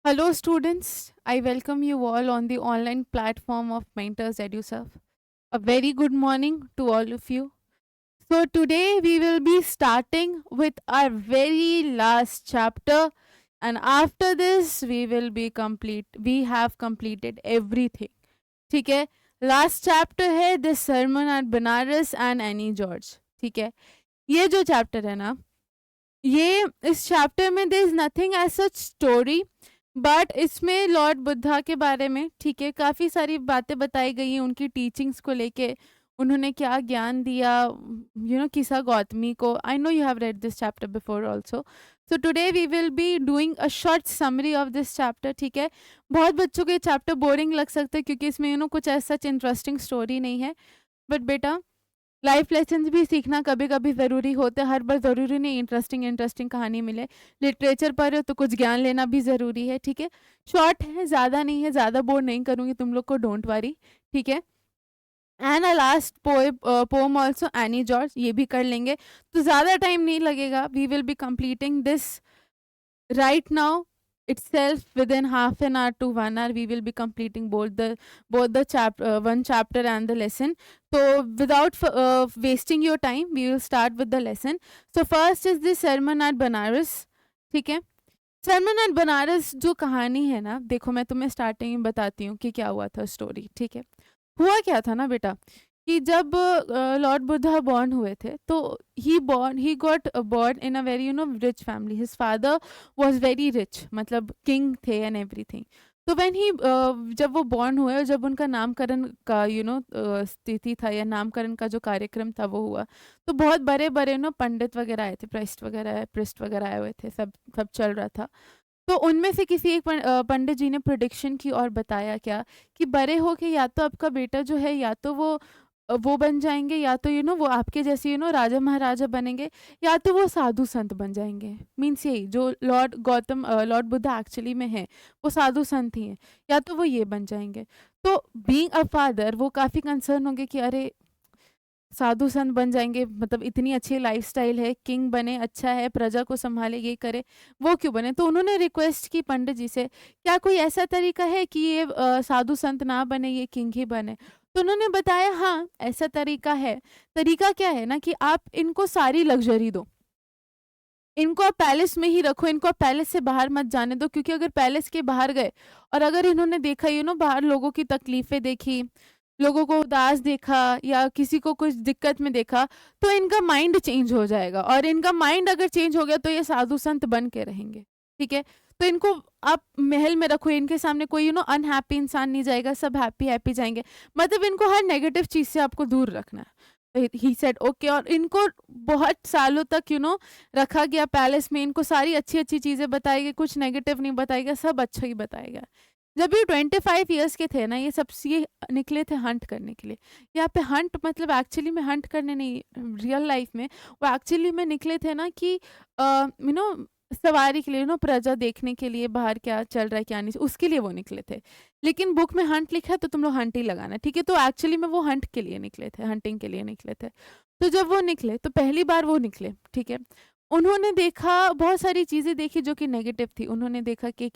Hello, students. I welcome you all on the online platform of Mentors EduServe. A very good morning to all of you. So, today we will be starting with our very last chapter, and after this, we will be complete. We have completed everything. ठीक है last chapter है this sermon at Banaras and any George ठीक है ये जो chapter है ना ये इस चैप्टर में there is nothing as such story but इसमें लॉर्ड बुद्धा के बारे में ठीक है काफ़ी सारी बातें बताई गई हैं उनकी टीचिंग्स को लेके उन्होंने क्या ज्ञान दिया किसा गौतमी को I know you have read this chapter before also so today we will be doing a short summary of this chapter ठीक है बहुत बच्चों को ये चैप्टर बोरिंग लग सकता है क्योंकि इसमें कुछ ऐसा इंटरेस्टिंग स्टोरी नहीं है बट बेटा लाइफ लेसन्स भी सीखना कभी कभी ज़रूरी होता है हर बार ज़रूरी नहीं इंटरेस्टिंग इंटरेस्टिंग कहानी मिले लिटरेचर पर हो तो कुछ ज्ञान लेना भी ज़रूरी है ठीक है शॉर्ट है ज़्यादा नहीं है ज़्यादा बोर नहीं करूँगी तुम लोग को डोंट वरी ठीक है and a last poem also Annie George ये भी कर लेंगे तो ज़्यादा टाइम नहीं लगेगा we will be completing this right now itself within half an hour to 1 hour we will be completing both the one chapter and the lesson so without wasting your time we will start with the lesson so first is the sermon at Banaras ठीक है sermon at Banaras जो कहानी है ना देखो मैं तुम्हें starting में बताती हूँ कि क्या हुआ था स्टोरी ठीक है हुआ क्या था ना बेटा कि जब लॉर्ड बुद्धा बॉर्न हुए थे तो he got born in a very rich family his father was very rich मतलब किंग थे एंड एवरीथिंग तो व्हेन ही जब वो बॉर्न हुए और जब उनका नामकरण का स्थिति था या नामकरण का जो कार्यक्रम था वो हुआ तो बहुत बड़े बड़े पंडित वगैरह आए थे प्रेस्ट वगैरह आए हुए थे सब सब चल रहा था तो उनमें से किसी एक पंडित जी ने प्रिडिक्शन की और बताया क्या कि बड़े हो के या तो आपका बेटा जो है या तो वो बन जाएंगे या तो वो आपके जैसे राजा महाराजा बनेंगे या तो वो साधु संत बन जाएंगे मीन्स यही जो लॉर्ड बुद्धा एक्चुअली में है वो साधु संत ही हैं या तो वो ये बन जाएंगे तो बीइंग अ फादर वो काफ़ी कंसर्न होंगे कि अरे साधु संत बन जाएंगे मतलब इतनी अच्छी लाइफस्टाइल है किंग बने अच्छा है प्रजा को संभाले ये करे वो क्यों बने तो उन्होंने रिक्वेस्ट की पंडित जी से क्या कोई ऐसा तरीका है कि ये साधु संत ना बने ये किंग ही बने तो उन्होंने बताया हाँ ऐसा तरीका है तरीका क्या है ना कि आप इनको सारी लग्जरी दो इनको आप पैलेस में ही रखो इनको आप पैलेस से बाहर मत जाने दो क्योंकि अगर पैलेस के बाहर गए और अगर इन्होंने देखा बाहर लोगों की तकलीफें देखी लोगों को उदास देखा या किसी को कुछ दिक्कत में देखा तो इनका माइंड चेंज हो जाएगा और इनका माइंड अगर चेंज हो गया तो ये साधु संत बन के रहेंगे ठीक है तो इनको आप महल में रखो इनके सामने कोई अनहैप्पी इंसान नहीं जाएगा सब हैप्पी हैप्पी जाएंगे मतलब इनको हर नेगेटिव चीज़ से आपको दूर रखना है ही सेड ओके और इनको बहुत सालों तक रखा गया पैलेस में इनको सारी अच्छी अच्छी चीज़ें बताई गई कुछ नेगेटिव नहीं बताया गया सब अच्छा ही बताया गया जब ये 25 ईयर्स के थे ना ये सब ये निकले थे हंट करने के लिए यहाँ पे हंट मतलब एक्चुअली में हंट करने नहीं रियल लाइफ में वो एक्चुअली में निकले थे ना कि सवारी के लिए प्रजा देखने के लिए बाहर क्या चल रहा है क्या नहीं उसके लिए वो निकले थे लेकिन बुक में हंट लिखा है तो तुम लोग हंट ही लगाना ठीक है तो एक्चुअली में वो हंट के लिए निकले थे हंटिंग के लिए निकले थे तो जब वो निकले तो पहली बार वो निकले ठीक है उन्होंने देखा बहुत सारी चीज़ें देखी जो कि नेगेटिव थी उन्होंने देखा कि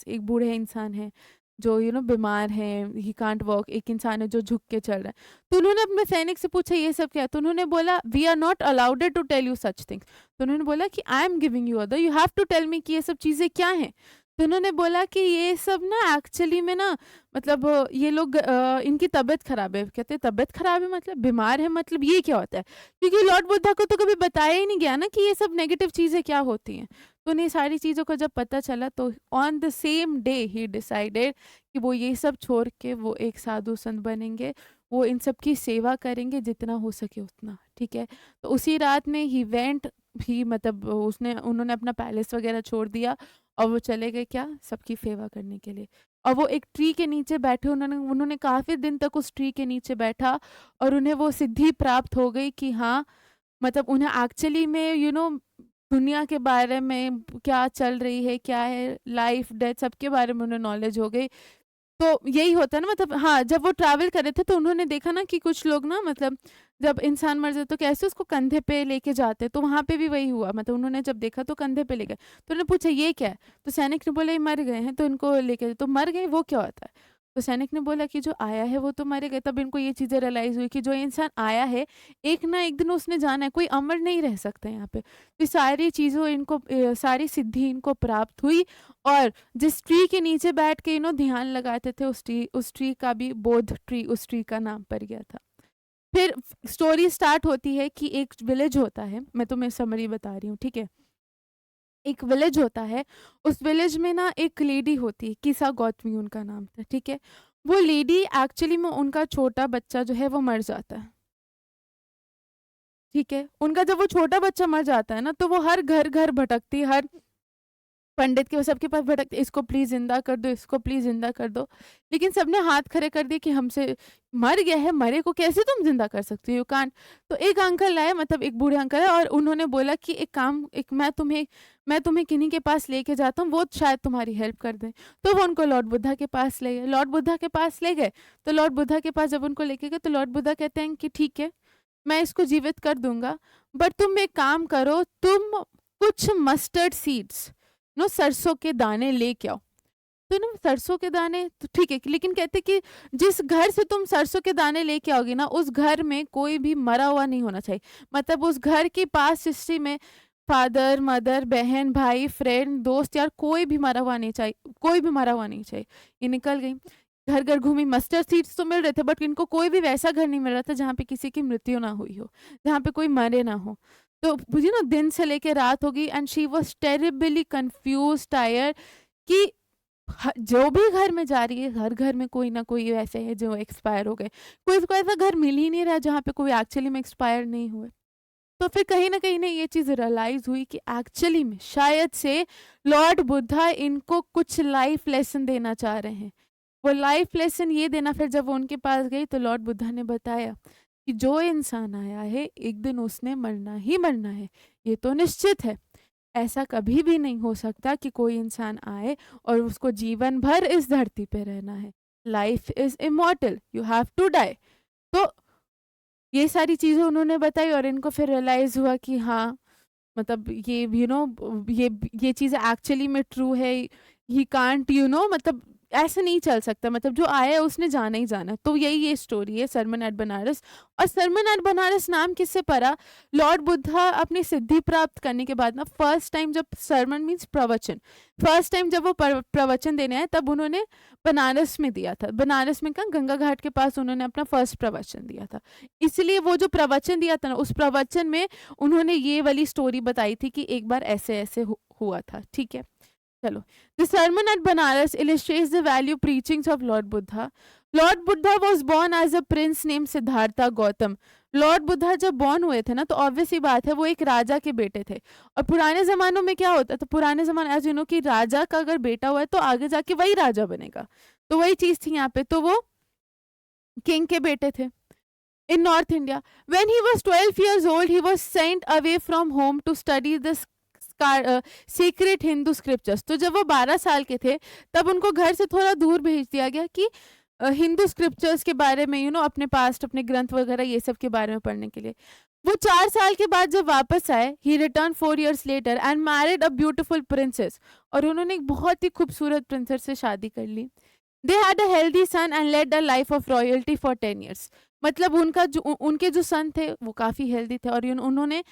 एक बूढ़े इंसान है जो बीमार है ही कांट वॉक एक इंसान है जो झुक के चल रहा है तो उन्होंने अपने सैनिक से पूछा ये सब क्या है तो उन्होंने बोला we are not allowed to tell you such things तो उन्होंने बोला कि I am giving you other you have to tell me कि ये सब चीज़ें क्या हैं तो उन्होंने बोला कि ये सब ना एक्चुअली में ना मतलब ये लोग इनकी तबीयत खराब है कहते हैं तबीयत खराब है मतलब बीमार है मतलब ये क्या होता है क्योंकि लॉर्ड बुद्धा को तो कभी बताया ही नहीं गया ना कि ये सब नेगेटिव चीज़ें क्या होती हैं तो उन्हें सारी चीज़ों को जब पता चला तो on the same day he decided कि वो ये सब छोड़ के वो एक साधु संत बनेंगे वो इन सब की सेवा करेंगे जितना हो सके उतना ठीक है तो उसी रात में ही वेंट भी मतलब उन्होंने अपना पैलेस वगैरह छोड़ दिया और वो चले गए क्या सबकी सेवा करने के लिए और वो एक ट्री के नीचे बैठे उन्होंने काफ़ी दिन तक उस ट्री के नीचे बैठा और उन्हें वो सिद्धि प्राप्त हो गई कि हाँ मतलब उन्हें एक्चुअली में दुनिया के बारे में क्या चल रही है क्या है लाइफ डेथ सबके बारे में उन्हें नॉलेज हो गई तो यही होता है ना, मतलब हाँ, जब वो ट्रैवल कर रहे थे तो उन्होंने देखा ना कि कुछ लोग ना, मतलब जब इंसान मर जाए तो कैसे उसको कंधे पे लेके जाते हैं, तो वहाँ पे भी वही हुआ, मतलब उन्होंने जब देखा तो कंधे पे ले गए। तो उन्होंने पूछा ये क्या है? तो सैनिक ने बोला ये मर गए हैं, तो इनको लेके, तो मर गए वो क्या होता है? तो सैनिक ने बोला कि जो आया है वो तो मर गए। तब इनको ये चीज़ें रियलाइज़ हुई कि जो इंसान आया है, एक ना एक दिन उसने जाना है, कोई अमर नहीं रह सकता यहाँ पे। तो सारी चीज़ों इनको सारी सिद्धि इनको प्राप्त हुई, और जिस ट्री के नीचे बैठ के ध्यान लगाते थे, उस ट्री का भी बोध ट्री उस ट्री का नाम पड़ गया था। फिर स्टोरी स्टार्ट होती है कि एक विलेज होता है, मैं तुम्हें समरी बता रही हूँ, ठीक है? एक विलेज होता है, उस विलेज में ना एक लेडी होती है, किसा गौतमी उनका नाम था, ठीक है? वो लेडी एक्चुअली में, उनका छोटा बच्चा जो है वो मर जाता है, ठीक है? उनका जब वो छोटा बच्चा मर जाता है ना, तो वो हर घर घर भटकती, हर पंडित के सबके पास भटकते, इसको प्लीज जिंदा कर दो, इसको प्लीज जिंदा कर दो। लेकिन सबने हाथ खड़े कर दिए कि हमसे मर गया है, मरे को कैसे तुम जिंदा कर सकते हो, यू कांट। तो एक अंकल आए, मतलब एक बूढ़े अंकल है, और उन्होंने बोला कि एक काम, एक मैं तुम्हें किन्हीं के पास लेके जाता हूँ, वो शायद तुम्हारी हेल्प कर दें। तो वो उनको लॉर्ड बुद्धा के पास ले गए, लॉर्ड बुद्धा के पास ले गए। तो लॉर्ड बुद्धा के पास जब उनको लेके गए, तो लॉर्ड बुद्धा कहते हैं कि ठीक है, मैं इसको जीवित कर दूंगा, बट तुम एक काम करो, तुम कुछ मस्टर्ड सीड्स, सरसों के दाने लेके आओ। तो ना सरसों के दाने तो ठीक है, लेकिन कहते कि जिस घर से तुम सरसों के दाने लेके आओगे ना, उस घर में कोई भी मरा हुआ नहीं होना चाहिए। मतलब उस घर की पास हिस्ट्री में फादर मदर बहन भाई फ्रेंड दोस्त यार, कोई भी मरा हुआ नहीं चाहिए, कोई भी मरा हुआ नहीं चाहिए। ये निकल गई, घर घर घूमी, मस्टर्ड सीड्स तो मिल रहे थे, बट इनको कोई भी वैसा घर नहीं मिल रहा था जहाँ पे किसी की मृत्यु ना हुई हो, जहाँ पे कोई मरे ना हो। तो बुझी ना, दिन से लेके रात होगी, and she was terribly confuse tyre कि जो भी घर में जा रही है, हर घर में कोई ना कोई ऐसे है जो एक्सपायर हो गए, कोई को ऐसा घर मिल ही नहीं रहा जहाँ पे कोई एक्चुअली में एक्सपायर नहीं हुए। तो फिर कहीं ना कहीं ये चीज़ रियलाइज हुई कि एक्चुअली में शायद से लॉर्ड बुद्धा इनको कुछ लाइफ लेसन देना चाह रहे हैं। वो लाइफ लेसन ये देना, फिर जब वो उनके पास गई तो लॉर्ड बुद्धा ने बताया कि जो इंसान आया है एक दिन उसने मरना ही मरना है, ये तो निश्चित है। ऐसा कभी भी नहीं हो सकता कि कोई इंसान आए और उसको जीवन भर इस धरती पे रहना है। Life is immortal, you have to die. तो ये सारी चीजें उन्होंने बताई, और इनको फिर रियलाइज हुआ कि हाँ, मतलब ये ये चीज़ एक्चुअली में ट्रू है। ही कांट मतलब ऐसे नहीं चल सकता, मतलब जो आया है उसने जाना ही जाना। तो यही ये स्टोरी है सरमन एट बनारस। और सरमन एट बनारस नाम किससे पड़ा? लॉर्ड बुद्धा अपनी सिद्धि प्राप्त करने के बाद ना, फर्स्ट टाइम जब सरमन मीन्स प्रवचन, फर्स्ट टाइम जब वो प्रवचन देने आए तब उन्होंने बनारस में दिया था। बनारस में कहाँ, गंगा घाट के पास उन्होंने अपना फर्स्ट प्रवचन दिया था। इसलिए वो जो प्रवचन दिया था ना, उस प्रवचन में उन्होंने ये वाली स्टोरी बताई थी कि एक बार ऐसे ऐसे हुआ था, ठीक है? चलो, the sermon at Banaras illustrates the value preachings of Lord Buddha. Lord Buddha was born as a prince named Siddhartha Gautam. Lord Buddha जब बॉर्न हुए थे ना, तो ऑब्वियस ही बात है वो एक राजा के बेटे थे। और पुराने जमानों में क्या होता था, पुराने जमाने एज यू नो कि राजा का अगर बेटा हुआ है तो आगे जाके वही राजा बनेगा। तो वही चीज थी यहाँ पे, तो वो किंग के बेटे थे। In North India, when he was 12 years old, he was sent away from home to study the secret Hindu scriptures. तो जब वो 12 साल के थे तब उनको घर से थोड़ा दूर भेज दिया गया कि हिंदू स्क्रिप्चर्स के बारे में अपने पास्ट, अपने ग्रंथ वगैरह ये सब के बारे में पढ़ने के लिए। वो 4 साल के बाद जब वापस आए, he return 4 years later and married a beautiful princess. और उन्होंने एक बहुत ही खूबसूरत प्रिंसेस से शादी कर ली। They had a healthy son and led a life of royalty for 10 years। मतलब उनके जो सन थे वो काफ़ी हेल्दी थे, और उन्होंने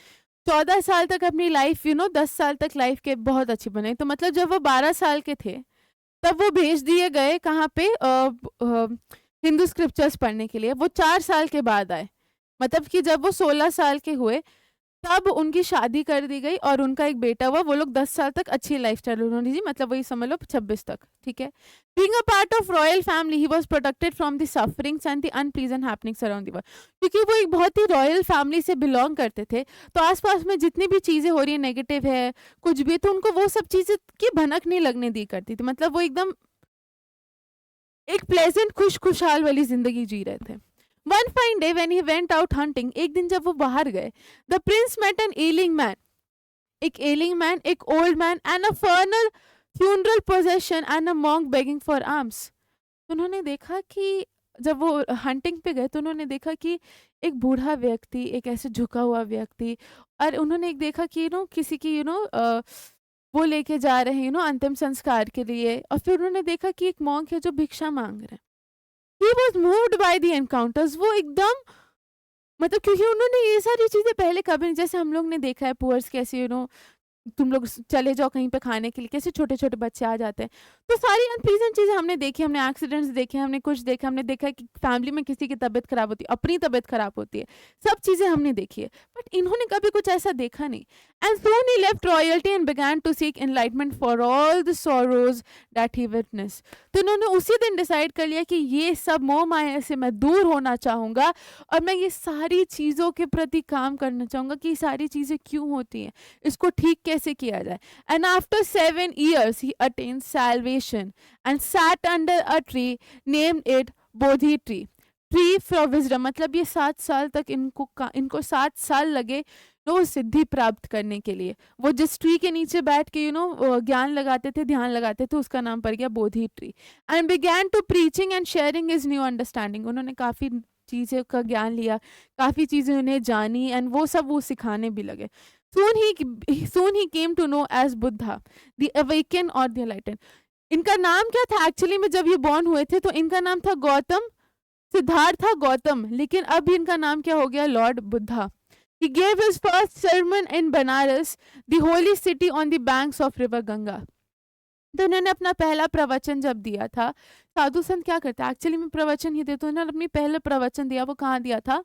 14 साल तक अपनी लाइफ 10 साल तक लाइफ के बहुत अच्छी बनाई। तो मतलब जब वो 12 साल के थे तब वो भेज दिए गए कहाँ पे, हिंदू स्क्रिप्चर्स पढ़ने के लिए। वो 4 साल के बाद आए, मतलब कि जब वो 16 साल के हुए तब उनकी शादी कर दी गई और उनका एक बेटा हुआ। वो लोग 10 साल तक अच्छी लाइफ स्टाइल उन्होंने जी, मतलब वही समझ लो 26 तक, ठीक है। Being a part of royal family he was protected from the sufferings and the unpleasant happenings around the world. क्योंकि वो एक बहुत ही रॉयल फैमिली से बिलोंग करते थे, तो आसपास में जितनी भी चीज़ें हो रही है नेगेटिव है कुछ भी, तो उनको वो सब चीज़ें की भनक नहीं लगने दी करती थी। मतलब वो एकदम एक प्लेजेंट खुशहाल वाली जिंदगी जी रहे थे। One fine day when he went out hunting, एक दिन जब वो बाहर गए, the prince met an ailing man, एक एलिंग मैन, एक old man and a funeral funeral procession and a monk begging for alms. तो उन्होंने देखा कि जब वो हंटिंग पे गए तो उन्होंने देखा कि एक बूढ़ा व्यक्ति, एक ऐसे झुका हुआ व्यक्ति, और उन्होंने एक देखा कि किसी की वो लेके जा रहे हैं अंतिम संस्कार के लिए, और फिर उन्होंने देखा कि एक मॉन्क है जो भिक्षा माँग रहे हैं। He was moved by the encounters, वो एकदम मतलब, क्योंकि उन्होंने ये सारी चीज़ें पहले कभी नहीं, जैसे हम लोग ने देखा है पुअर्स कैसे तुम लोग चले जाओ कहीं पे खाने के लिए, कैसे छोटे-छोटे बच्चे आ जाते हैं। तो सारी अनप्लीज़ेंट चीज़ें हमने देखी, हमने एक्सीडेंट्स देखे, हमने कुछ देखा, हमने देखा कि फैमिली में किसी की तबीयत खराब होती है, अपनी तबीयत खराब होती है। सब चीज़ें हमने देखी है, बट इन्होंने कभी कुछ ऐसा देखा नहीं। And soon he left royalty and began to seek enlightenment for all the sorrows that he witnessed. तो इन्होंने उसी दिन डिसाइड कर लिया कि ये सब मोह-माया से मैं दूर होना चाहूँगा, और मैं ये सारी चीज़ों के प्रति काम करना चाहूँगा कि ये सारी चीज़ें क्यों होती हैं, इसको ठीक कैसे किया जाए। And after 7 years he attained salvation and sat under a tree, named it Bodhi tree, tree for wisdom. मतलब ये 7 साल तक इनको 7 साल लगे वो सिद्धि प्राप्त करने के लिए। वो जिस ट्री के नीचे बैठ के ज्ञान लगाते थे, ध्यान लगाते थे, उसका नाम पड़ गया Bodhi tree. And began to preaching and sharing his new understanding. उन्होंने काफ़ी चीज़ें का ज्ञान लिया, काफ़ी चीज़ें उन्हें जानी, एंड वो सब वो सिखाने भी लगे। Soon he came to know as Buddha, the awakened or the enlightened. इनका नाम क्या था एक्चुअली में, जब ये बॉर्न हुए थे तो इनका नाम था गौतम, सिद्धार्थ था गौतम, लेकिन अब इनका नाम क्या हो गया, Lord Buddha. He gave his first sermon in Banaras, the holy city on the banks of river Ganga. तो उन्होंने अपना पहला प्रवचन जब दिया था, साधु संत क्या करते हैं एक्चुअली में, प्रवचन ही देते, उन्होंने अपनी पहले प्रवचन दिया, वो कहाँ दिया था,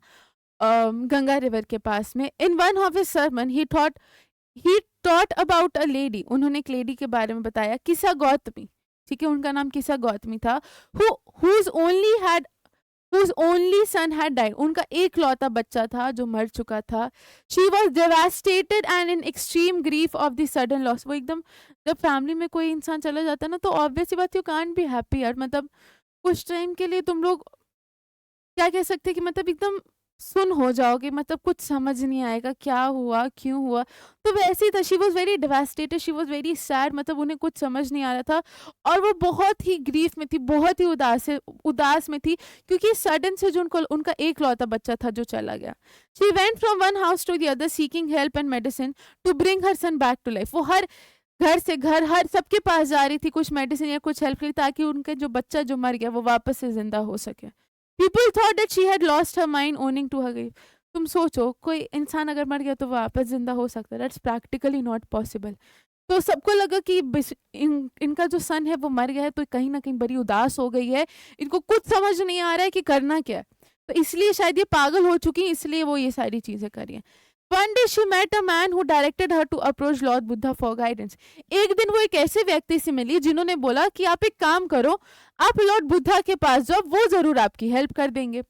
गंगा रिवर के पास में। In one of his sermon he taught about a lady. उन्होंने एक लेडी के बारे में बताया, किसा गौतमी, ठीक है, उनका नाम किसा गौतमी था, whose only son had died। उनका एक लौता बच्चा था जो मर चुका था। She was devastated and in extreme grief of the sudden loss। वो एकदम, जब फैमिली में कोई इंसान चला जाता है ना, तो ऑब्वियस सी बात, यू कांट बी हैप्पी यार। मतलब कुछ टाइम के लिए तुम लोग क्या कह सकते हैं कि मतलब एकदम सुन हो जाओगे, मतलब कुछ समझ नहीं आएगा क्या हुआ, क्यों हुआ। तो वैसे ही था, she was very devastated, she was very sad, मतलब उन्हें कुछ समझ नहीं आ रहा था, और वो बहुत ही ग्रीफ में थी, बहुत ही उदास में थी, क्योंकि सडन से जो उनका एक लौता बच्चा था जो चला गया। She went from one house to the other seeking help and medicine to bring her son back to life. वो हर घर से घर, हर सबके पास जा रही थी कुछ मेडिसिन या कुछ हेल्प के लिए, ताकि उनका जो बच्चा जो मर गया वो वापस से जिंदा हो सके। People thought that she had lost her mind owning to her grave। तुम सोचो, कोई इंसान अगर मर गया तो वो वापस जिंदा हो सकता है, दैट्स प्रैक्टिकली नॉट पॉसिबल। तो सबको लगा कि इनका जो सन है वो मर गया है, तो कहीं ना कहीं बड़ी उदास हो गई है, इनको कुछ समझ नहीं आ रहा है कि करना क्या है, तो इसलिए शायद ये पागल हो चुकी है, इसलिए वो ये सारी चीजें कर रही है। One day she met a man who directed her to approach Lord Buddha for guidance। एक दिन वो एक ऐसे व्यक्ति से मिली जिन्होंने बोला कि आप एक काम करो, आप लॉर्ड बुद्धा के पास जाओ, वो जरूर आपकी हेल्प कर देंगे।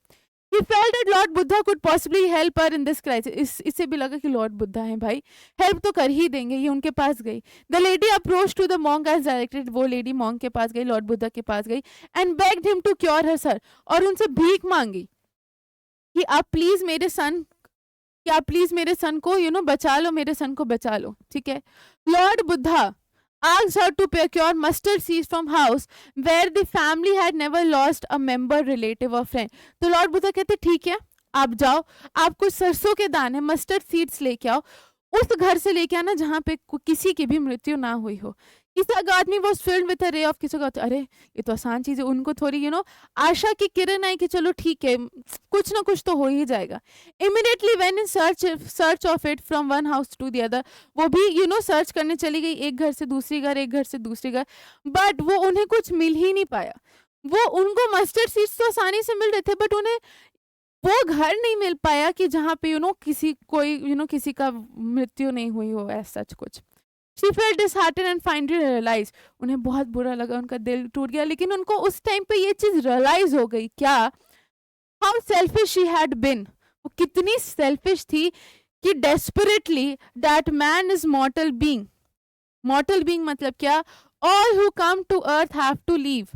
He felt that Lord Buddha could possibly help her in this crisis। इससे भी लगा कि लॉर्ड बुद्धा हैं भाई, हेल्प तो कर ही देंगे। ये उनके पास गई। The lady approached to the monk as directed। वो लेडी मॉन्क के पास गई, लॉर्ड बुद्धा के पास गई, and begged him to cure her sir। और उनसे भीख मांगी कि आप प्लीज मेरे सन कि आप प्लीज मेरे सन को बचा लो, मेरे सन को बचा लो, ठीक है। Lord Buddha asked her to procure mustard seeds from house where the family had never lost a member, relative or friend। तो लॉर्ड बुद्धा कहते ठीक है, आप जाओ, आप कुछ सरसों के दाने, मस्टर्ड सीड्स लेके आओ, उस घर से लेके आना जहाँ पे किसी की भी मृत्यु ना हुई हो। इस आदमी was filled with a ray of, किसी को अरे ये तो आसान चीज है, उनको थोड़ी आशा की किरण आई कि चलो ठीक है, कुछ ना कुछ तो हो ही जाएगा। Immediately when in search of it from one house to the other. वो भी सर्च करने चली गई, एक घर से दूसरी घर, एक घर से दूसरी घर, बट वो उन्हें कुछ मिल ही नहीं पाया। वो उनको मस्टर्ड सीड्स तो आसानी से मिल रहे थे, बट उन्हें वो घर नहीं मिल पाया कि जहाँ पे किसी का मृत्यु नहीं हुई हो, ऐसा सच कुछ। She felt disheartened and finally realized। उन्हें बहुत बुरा लगा, उनका दिल टूट गया, लेकिन उनको उस टाइम पे ये चीज रियलाइज हो गई क्या, how selfish she had been। वो कितनी सेल्फिश थी कि desperately that man is mortal being। mortal being मतलब क्या, all who come to earth have to leave।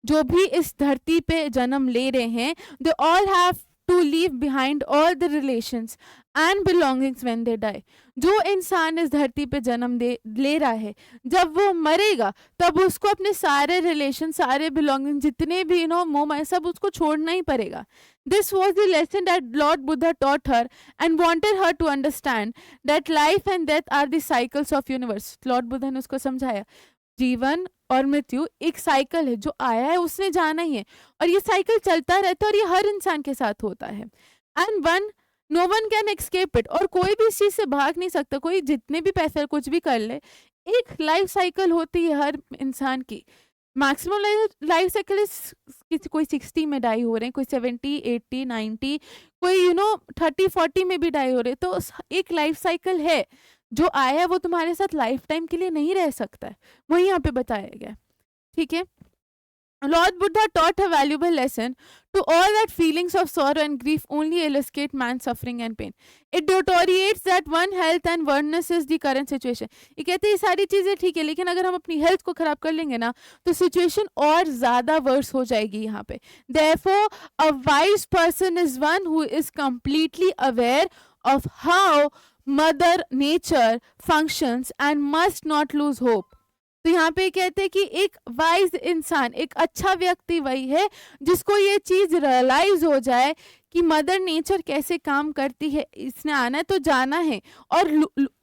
जो भी इस धरती पे जन्म ले रहे हैं, they all have to leave behind all the relations and belongings when they die. जो इंसान इस धरती पे जन्म दे ले रहा है, जब वो मरेगा तब उसको अपने सारे रिलेशन, सारे बिलोंगिंग, जितने भी मोह माया, सब उसको छोड़ना ही पड़ेगा। This was the lesson that lord Buddha taught her and wanted her to understand that life and death are the cycles of universe. Lord Buddha ने उसको समझाया, जीवन और मृत्यु एक साइकिल है, जो आया है उसने जाना ही है, और ये साइकिल चलता रहता है, और ये हर इंसान के साथ होता है। And one no one can escape it, और कोई भी इस चीज से भाग नहीं सकता। कोई जितने भी पैसे कुछ भी कर ले, एक लाइफ साइकिल होती है हर इंसान की। मैक्सिमम लाइफ साइकिल इज, कोई 60 में डाई हो रहे हैं, कोई 70, 80, 90, कोई 30, 40 में भी डाई हो रहे हैं। तो एक लाइफ साइकिल है, जो आया है वो तुम्हारे साथ लाइफ टाइम के लिए नहीं रह सकता है, वही यहाँ पे बताया गया। ठीक है। Lord Buddha taught a valuable lesson to all that feelings of sorrow and grief only illustrate man's suffering and pain. It deteriorates that one health and oneness is the current situation. ये कहते हैं ये सारी चीजें ठीक है, लेकिन अगर हम अपनी हेल्थ को खराब कर लेंगे ना, तो सिचुएशन और ज्यादा वर्स हो जाएगी यहाँ पे। Therefore, a wise person is one who is completely aware of how Mother Nature functions and must not lose hope. तो यहाँ पे कहते हैं कि एक वाइज इंसान, एक अच्छा व्यक्ति वही है जिसको ये चीज रियलाइज हो जाए कि मदर नेचर कैसे काम करती है। इसने आना है तो जाना है, और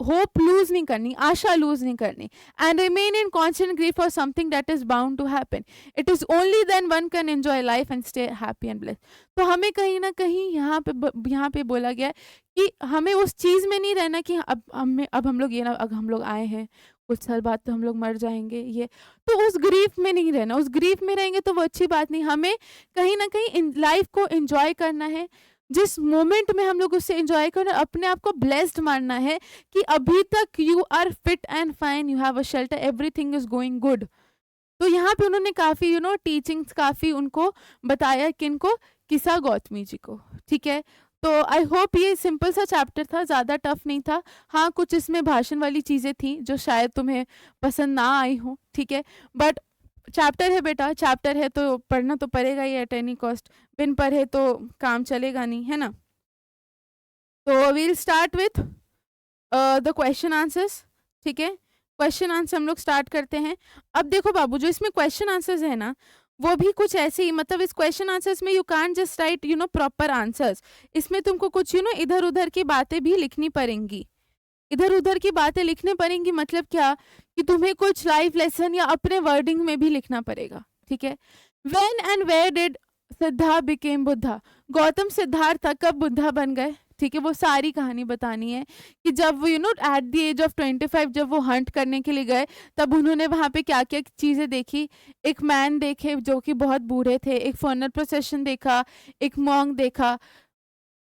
होप लूज नहीं करनी, आशा लूज नहीं करनी। And remain in constant grief for something that is bound to happen. It is only then one can enjoy life and stay happy and blessed. तो हमें कहीं ना कहीं यहाँ पे बोला गया है कि हमें उस चीज में नहीं रहना कि अब हम लोग ये ना, अब हम लोग आए हैं, कुछ साल बाद तो हम लोग मर जाएंगे, ये तो उस ग्रीफ में नहीं रहना। उस ग्रीफ में रहेंगे तो वो अच्छी बात नहीं। हमें कहीं ना कहीं लाइफ को एंजॉय करना है, जिस मोमेंट में हम लोग उससे एंजॉय करना, अपने आप को ब्लेस्ड मानना है कि अभी तक you are fit and fine, you have a shelter, everything is going good. तो यहाँ पे उन्होंने काफी टीचिंग्स काफी उनको बताया, किनको, किसा गौतमी जी को। ठीक है। तो आई होप ये सिंपल सा चैप्टर था, ज़्यादा टफ नहीं था। हाँ, कुछ इसमें भाषण वाली चीज़ें थी जो शायद तुम्हें पसंद ना आई हो। ठीक है, बट चैप्टर है बेटा, चैप्टर है तो पढ़ना तो पड़ेगा ही एट एनी कॉस्ट। बिन पढ़े तो काम चलेगा नहीं, है ना। तो we'll start with the question answers. ठीक है, क्वेश्चन आंसर हम लोग स्टार्ट करते हैं। अब देखो बाबू, जो इसमें क्वेश्चन आंसर्स है ना, वो भी कुछ ऐसे ही, मतलब इस क्वेश्चन आंसर्स में you can't just right proper answers. इसमें तुमको कुछ इधर उधर की बातें भी लिखनी पड़ेंगी। इधर उधर की बातें लिखनी पड़ेंगी मतलब क्या, कि तुम्हें कुछ लाइफ लेसन या अपने वर्डिंग में भी लिखना पड़ेगा। ठीक है। When and where did Siddhartha became Buddha. Gautam Siddhartha था, कब बुद्धा बन गए। ठीक है, वो सारी कहानी बतानी है कि जब वो एट द एज ऑफ 25 जब वो हंट करने के लिए गए, तब उन्होंने वहाँ पे क्या क्या चीज़ें देखी। एक मैन देखे जो कि बहुत बूढ़े थे, एक फर्नल प्रोसेशन देखा, एक मॉन्ग देखा,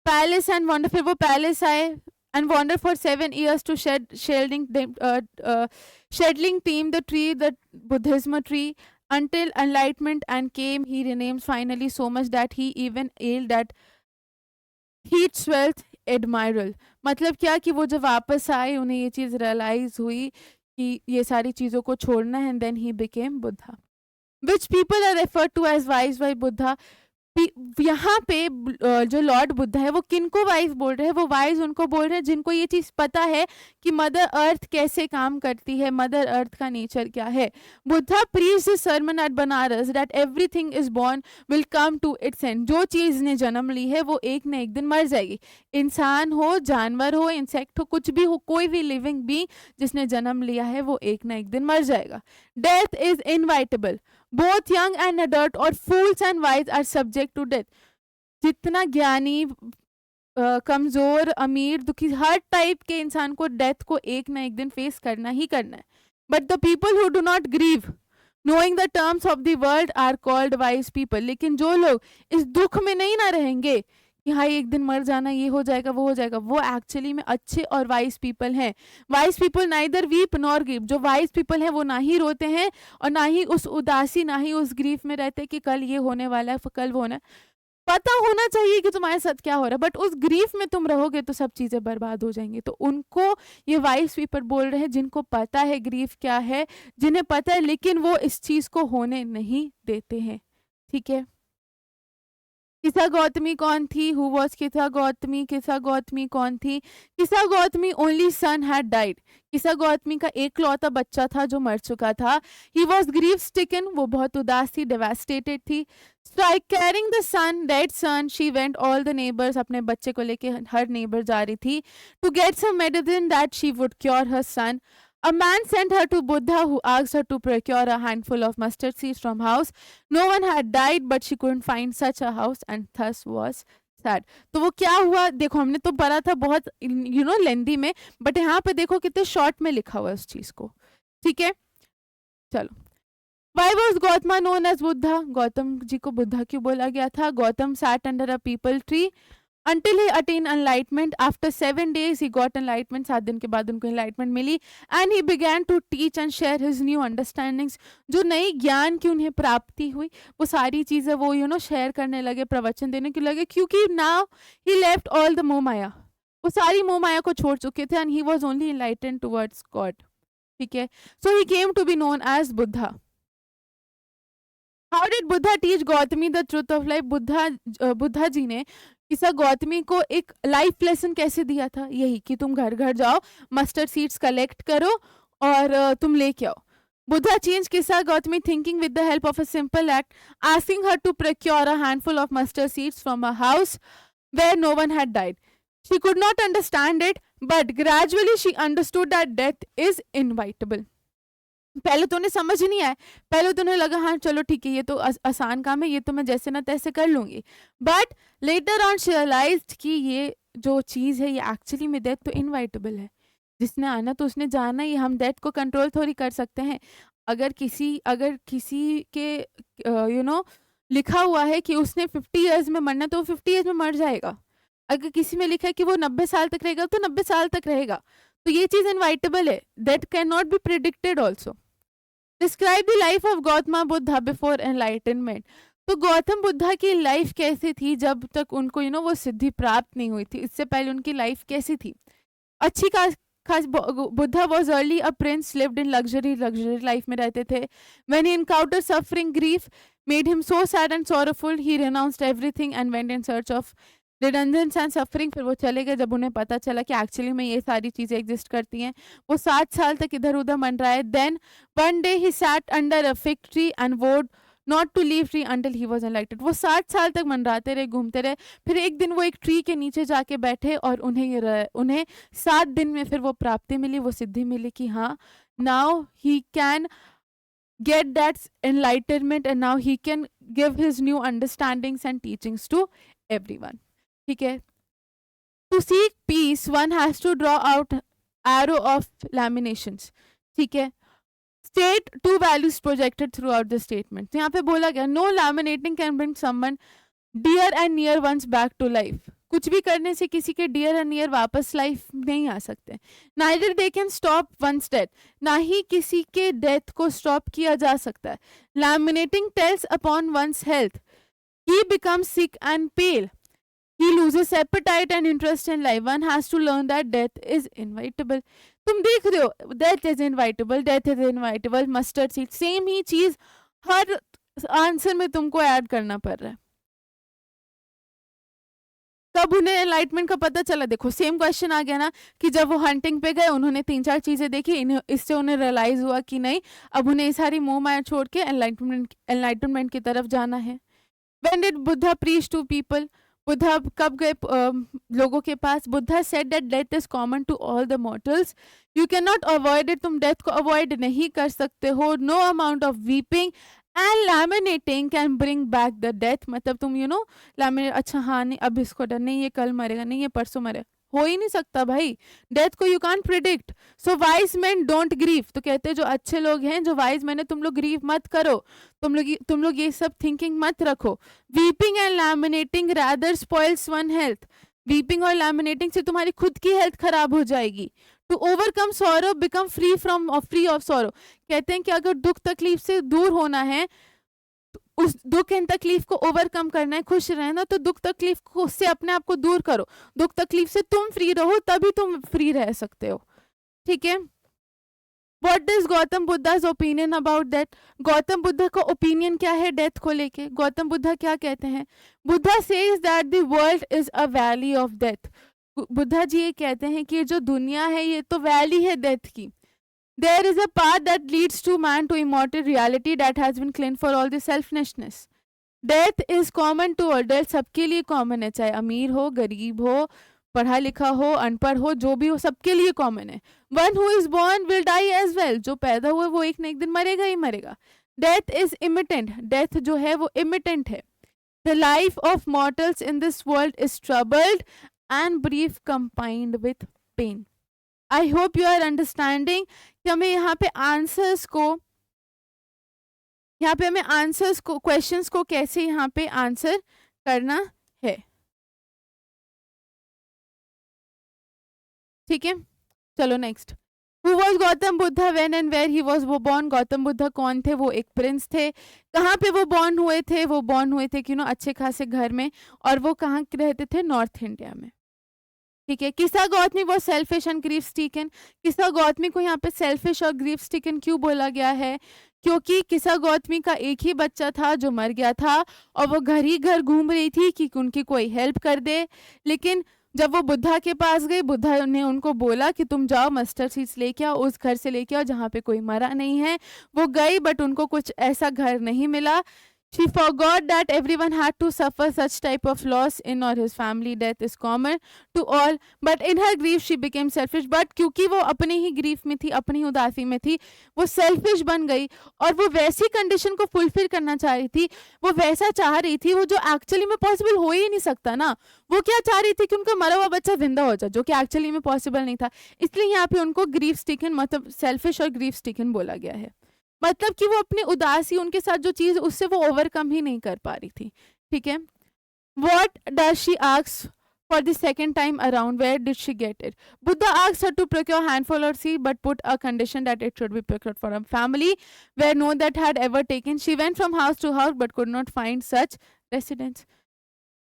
पैलेस एंड वंडर। फिर वो पैलेस आए and wonder for 7 years to shedding team the tree, the Buddhism tree, until enlightenment and came. He renamed finally so much that he even ailed that heat wealth admiral. मतलब क्या कि वो जब वापस आए, उन्हें ये चीज़ रियलाइज हुई कि ये सारी चीज़ों को छोड़ना है, and then he became Buddha. Which people are referred to as wise by Buddha. यहाँ पे जो लॉर्ड बुद्धा है वो किनको वाइज बोल रहे हैं, वो वाइज उनको बोल रहे हैं जिनको ये चीज पता है कि मदर अर्थ कैसे काम करती है, मदर अर्थ का नेचर क्या है। Buddha preach this sermon at Banaras that everything is born will come to its end. जो चीज ने जन्म ली है वो एक न एक दिन मर जाएगी। इंसान हो, जानवर हो, इंसेक्ट हो, कुछ भी हो, कोई भी लिविंग बीइंग जिसने जन्म लिया है वो एक न एक दिन मर जाएगा। Death is inevitable. Both young and adult और fools and wise are subject to death. जितना ज्ञानी, कमजोर, अमीर, दुखी, हर टाइप के इंसान को डेथ को एक ना एक दिन फेस करना ही करना है। But the people who do not grieve knowing the terms of the world are called wise people. लेकिन जो लोग इस दुख में नहीं ना रहेंगे कि हाँ एक दिन मर जाना, ये हो जाएगा, वो हो जाएगा, वो एक्चुअली में अच्छे और वाइज पीपल हैं। Wise people neither weep nor grieve. जो वाइज पीपल हैं वो ना ही रोते हैं और ना ही उस उदासी, ना ही उस ग्रीफ में रहते कि कल ये होने वाला है, कल वो होना है। पता होना चाहिए कि तुम्हारे साथ क्या हो रहा है, बट उस ग्रीफ में तुम रहोगे तो सब चीजें बर्बाद हो जाएंगी। तो उनको ये वाइज पीपल बोल रहे हैं जिनको पता है ग्रीफ क्या है, जिन्हें पता है, लेकिन वो इस चीज को होने नहीं देते हैं। ठीक है। किसा गौतमी कौन थी? हु वॉज किसा गौतमी? किसा गौतमी कौन थी? किसा Gautami only son had died. किसा गौतमी का एकलौता बच्चा था जो मर चुका था। ही वॉज ग्रीफ स्टिकन, वो बहुत उदास थी, डेवास्टेटेड थी। Strike carrying the son, dead son, she went all the neighbours, अपने बच्चे को लेके हर नेबर जा रही थी, to get some medicine that she would cure her son. A man sent her to Buddha, who asked her to procure a handful of mustard seeds from house. No one had died, but she couldn't find such a house, and thus was sad. तो वो क्या हुआ देखो, हमने तो पढ़ा था बहुत लेंदी में, बट यहाँ पे देखो कितने शॉर्ट में लिखा हुआ है उस चीज को। ठीक है, चलो। Why was Gautama known as Buddha? Gautam ji को बुद्धा क्यों बोला गया था? Gautam sat under a peepal tree until he attained enlightenment. After 7 days he got enlightenment. 7 दिन के बाद उनको enlightenment milli, and he began to teach and share his new understandings. जो नई ज्ञान की उन्हें प्राप्ति हुई वो सारी चीजें वो शेयर करने लगे, प्रवचन देने के लगे, क्योंकि now he left all the मोह माया, वो सारी मोह माया को छोड़ चुके थे, and he was only enlightened towards God. ठीक है, so he came to be known as Buddha. How did Buddha teach Gautami the truth of life? Buddha ji ने किसा गौतमी को एक लाइफ लेसन कैसे दिया था? यही कि तुम घर घर जाओ, मस्टर्ड सीड्स कलेक्ट करो और तुम लेके आओ. Buddha changed Kisa Gautami thinking with the help of a simple act, asking her to procure a handful of mustard seeds from a house where no one had died. She could not understand it, but gradually she understood that death is inevitable. पहले तो उन्हें समझ ही नहीं आया, पहले तो उन्हें लगा हाँ चलो ठीक है, ये तो आसान काम है, ये तो मैं जैसे ना तैसे कर लूंगी, but later on she realized कि ये जो चीज़ है ये एक्चुअली में डेथ तो इनवाइटेबल है, जिसने आना तो उसने जाना ही. हम डेथ को कंट्रोल थोड़ी कर सकते हैं. अगर किसी के लिखा हुआ है कि उसने 50 ईयर्स में मरना, तो वो 50 ईयर्स में मर जाएगा. अगर किसी में लिखा है कि वो 90 साल तक रहेगा, तो 90 साल तक रहेगा. तो ये चीज़ इनवाइटेबल है, that can not B predicted also. Describe the life of Gautam Buddha before enlightenment. तो गौतम बुद्धा की लाइफ कैसी थी जब तक उनको वो सिद्धि प्राप्त नहीं हुई थी, इससे पहले उनकी लाइफ कैसी थी? अच्छी खास. Buddha was early a prince, lived in luxury life में रहते थे. When he encounter suffering, grief made him so sad and sorrowful, he renounced everything and went in search of redundance and suffering. फिर वो चले गए जब उन्हें पता चला कि एक्चुअली में ये सारी चीज़ें एग्जिस्ट करती हैं. वो 60 साल तक इधर उधर मन रहा है. Then one day he sat under a fig tree and vowed not to leave tree until he was enlightened. वो 60 साल तक मंडराते रहे, घूमते रहे. फिर एक दिन वो एक ट्री के नीचे जाके बैठे और उन्हें 7 दिन में फिर वो प्राप्ति मिली, वो सिद्धि मिली कि हाँ, now he can get that enlightenment and now he can give his new understandings and teachings to everyone. ठीक है, to seek peace one has to draw out arrow of laminations. ठीक है, state to values projected through out the statement. यहाँ पे बोला गया no laminating can bring someone dear and near ones back to life. कुछ भी करने से किसी के डियर एंड नियर वापस लाइफ नहीं आ सकते. Neither they can stop ones death, ना ही किसी के डेथ को स्टॉप किया जा सकता है. Laminating tells upon ones health, he becomes sick and pale, he loses appetite and interest in life. One has to learn that death is inevitable. तुम देख रहे हो, death is inevitable, death is inevitable, mustard seed, same ही चीज हर answer में तुमको add करना पड़ रहा है. कब उन्हें एनलाइटमेंट का पता चला? देखो सेम क्वेश्चन आ गया ना, कि जब वो हंटिंग पे गए, उन्होंने 3-4 चीजें देखी, इससे उन्हें रियलाइज हुआ कि नहीं, अब उन्हें ये सारी मोह माया छोड़ के एनलाइटमेंट की तरफ जाना है. When did Buddha preach to people? Buddha कब गए लोगों के पास? Buddha said that death is common to all the mortals, you can not avoid it. तुम डेथ को अवॉइड नहीं कर सकते हो. No amount of weeping and laminating can bring back the death. मतलब तुम लैमिनेट, अच्छा हाँ नहीं अब इसको डर नहीं, ये कल मरेगा, नहीं ये परसों मरेगा, हो ही नहीं सकता भाई. डेथ को you can't predict. So wise man don't grieve. तो कहते हैं जो अच्छे लोग हैं, जो वाइज मैन है, तुम लोग ग्रीव मत करो, तुम लोग ये सब थिंकिंग मत रखो. Weeping and laminating rather spoils one health. Weeping और लैमिनेटिंग से तुम्हारी खुद की हेल्थ खराब हो जाएगी. To overcome sorrow become free of sorrow. कहते हैं कि अगर दुख तकलीफ से दूर होना है, उस दुख एंड तकलीफ को ओवरकम करना है, खुश रहना, तो दुख तकलीफ को से अपने आप को दूर करो. दुख तकलीफ से तुम फ्री रहो, तभी तुम फ्री रह सकते हो. ठीक है, What is Gautam बुद्धा's opinion about that? Gautam Buddha का ओपिनियन क्या है डेथ को लेके? गौतम बुद्धा क्या कहते हैं? Buddha says that the world is a valley of death. Buddha ji ये कहते हैं कि ये जो दुनिया है ये तो वैली है डेथ की. There is a path that leads to man to immortal reality that has been cleansed for all the selfishness. Death is common to all. Death सबके लिए कॉमन है, चाहे अमीर हो, गरीब हो, पढ़ा लिखा हो, अनपढ़ हो, जो भी हो, सबके लिए कॉमन है. One who is born will die as well. जो पैदा हुआ वो एक न एक दिन मरेगा ही मरेगा. Death is इमिटेंट. डेथ जो है वो इमिटेंट है. The life of mortals in this world is troubled and brief combined with pain. I hope you are understanding कि हमें यहाँ पे आंसर्स को क्वेश्चंस को कैसे यहाँ पे आंसर करना है. ठीक है, चलो next. Who was Gautam Buddha when and where he was born? Gautam Buddha कौन थे? वो एक प्रिंस थे. कहाँ पे वो बॉर्न हुए थे? वो बॉर्न हुए थे अच्छे खासे घर में, और वो कहाँ रहते थे? नॉर्थ इंडिया में. ठीक है. किसा गौतमी वो सेल्फिश एंड ग्रीफ स्टिकन. किसा गौतमी को यहाँ पे सेल्फिश और ग्रीफ स्टिकन क्यों बोला गया है? क्योंकि किसा गौतमी का एक ही बच्चा था जो मर गया था, और वो घर ही घर घूम रही थी कि उनकी कोई हेल्प कर दे. लेकिन जब वो बुद्धा के पास गई, बुद्धा ने उनको बोला कि तुम जाओ मस्टर्ड सीड्स लेके आओ, उस घर से लेके आओ जहाँ पे कोई मरा नहीं है. वो गई बट उनको कुछ ऐसा घर नहीं मिला. She forgot that everyone had to suffer such type of loss in or his family. Death is common to all, but in her grief she became selfish. But क्योंकि वो अपने ही grief में थी, अपनी उदासी में थी, वो selfish बन गई और वो वैसी condition को fulfill करना चाह रही थी, वो वैसा चाह रही थी वो जो actually में possible हो ही नहीं सकता ना. वो क्या चाह रही थी कि उनका मरा हुआ बच्चा जिंदा हो जाए, जो कि actually में possible नहीं था. इसलिए यहाँ पे उनको grief stricken मतलब selfish और grief stricken बोला गया है. मतलब कि वो अपनी उदासी, उनके साथ जो चीज उससे वो ओवरकम ही नहीं कर पा रही थी. ठीक है. What does she ask for the second time around? Where did she get it? Buddha asked her to procure handful of seed, but put a condition that it should be procured for a family where no one that had ever taken. She went from house to house, but could not find such residents.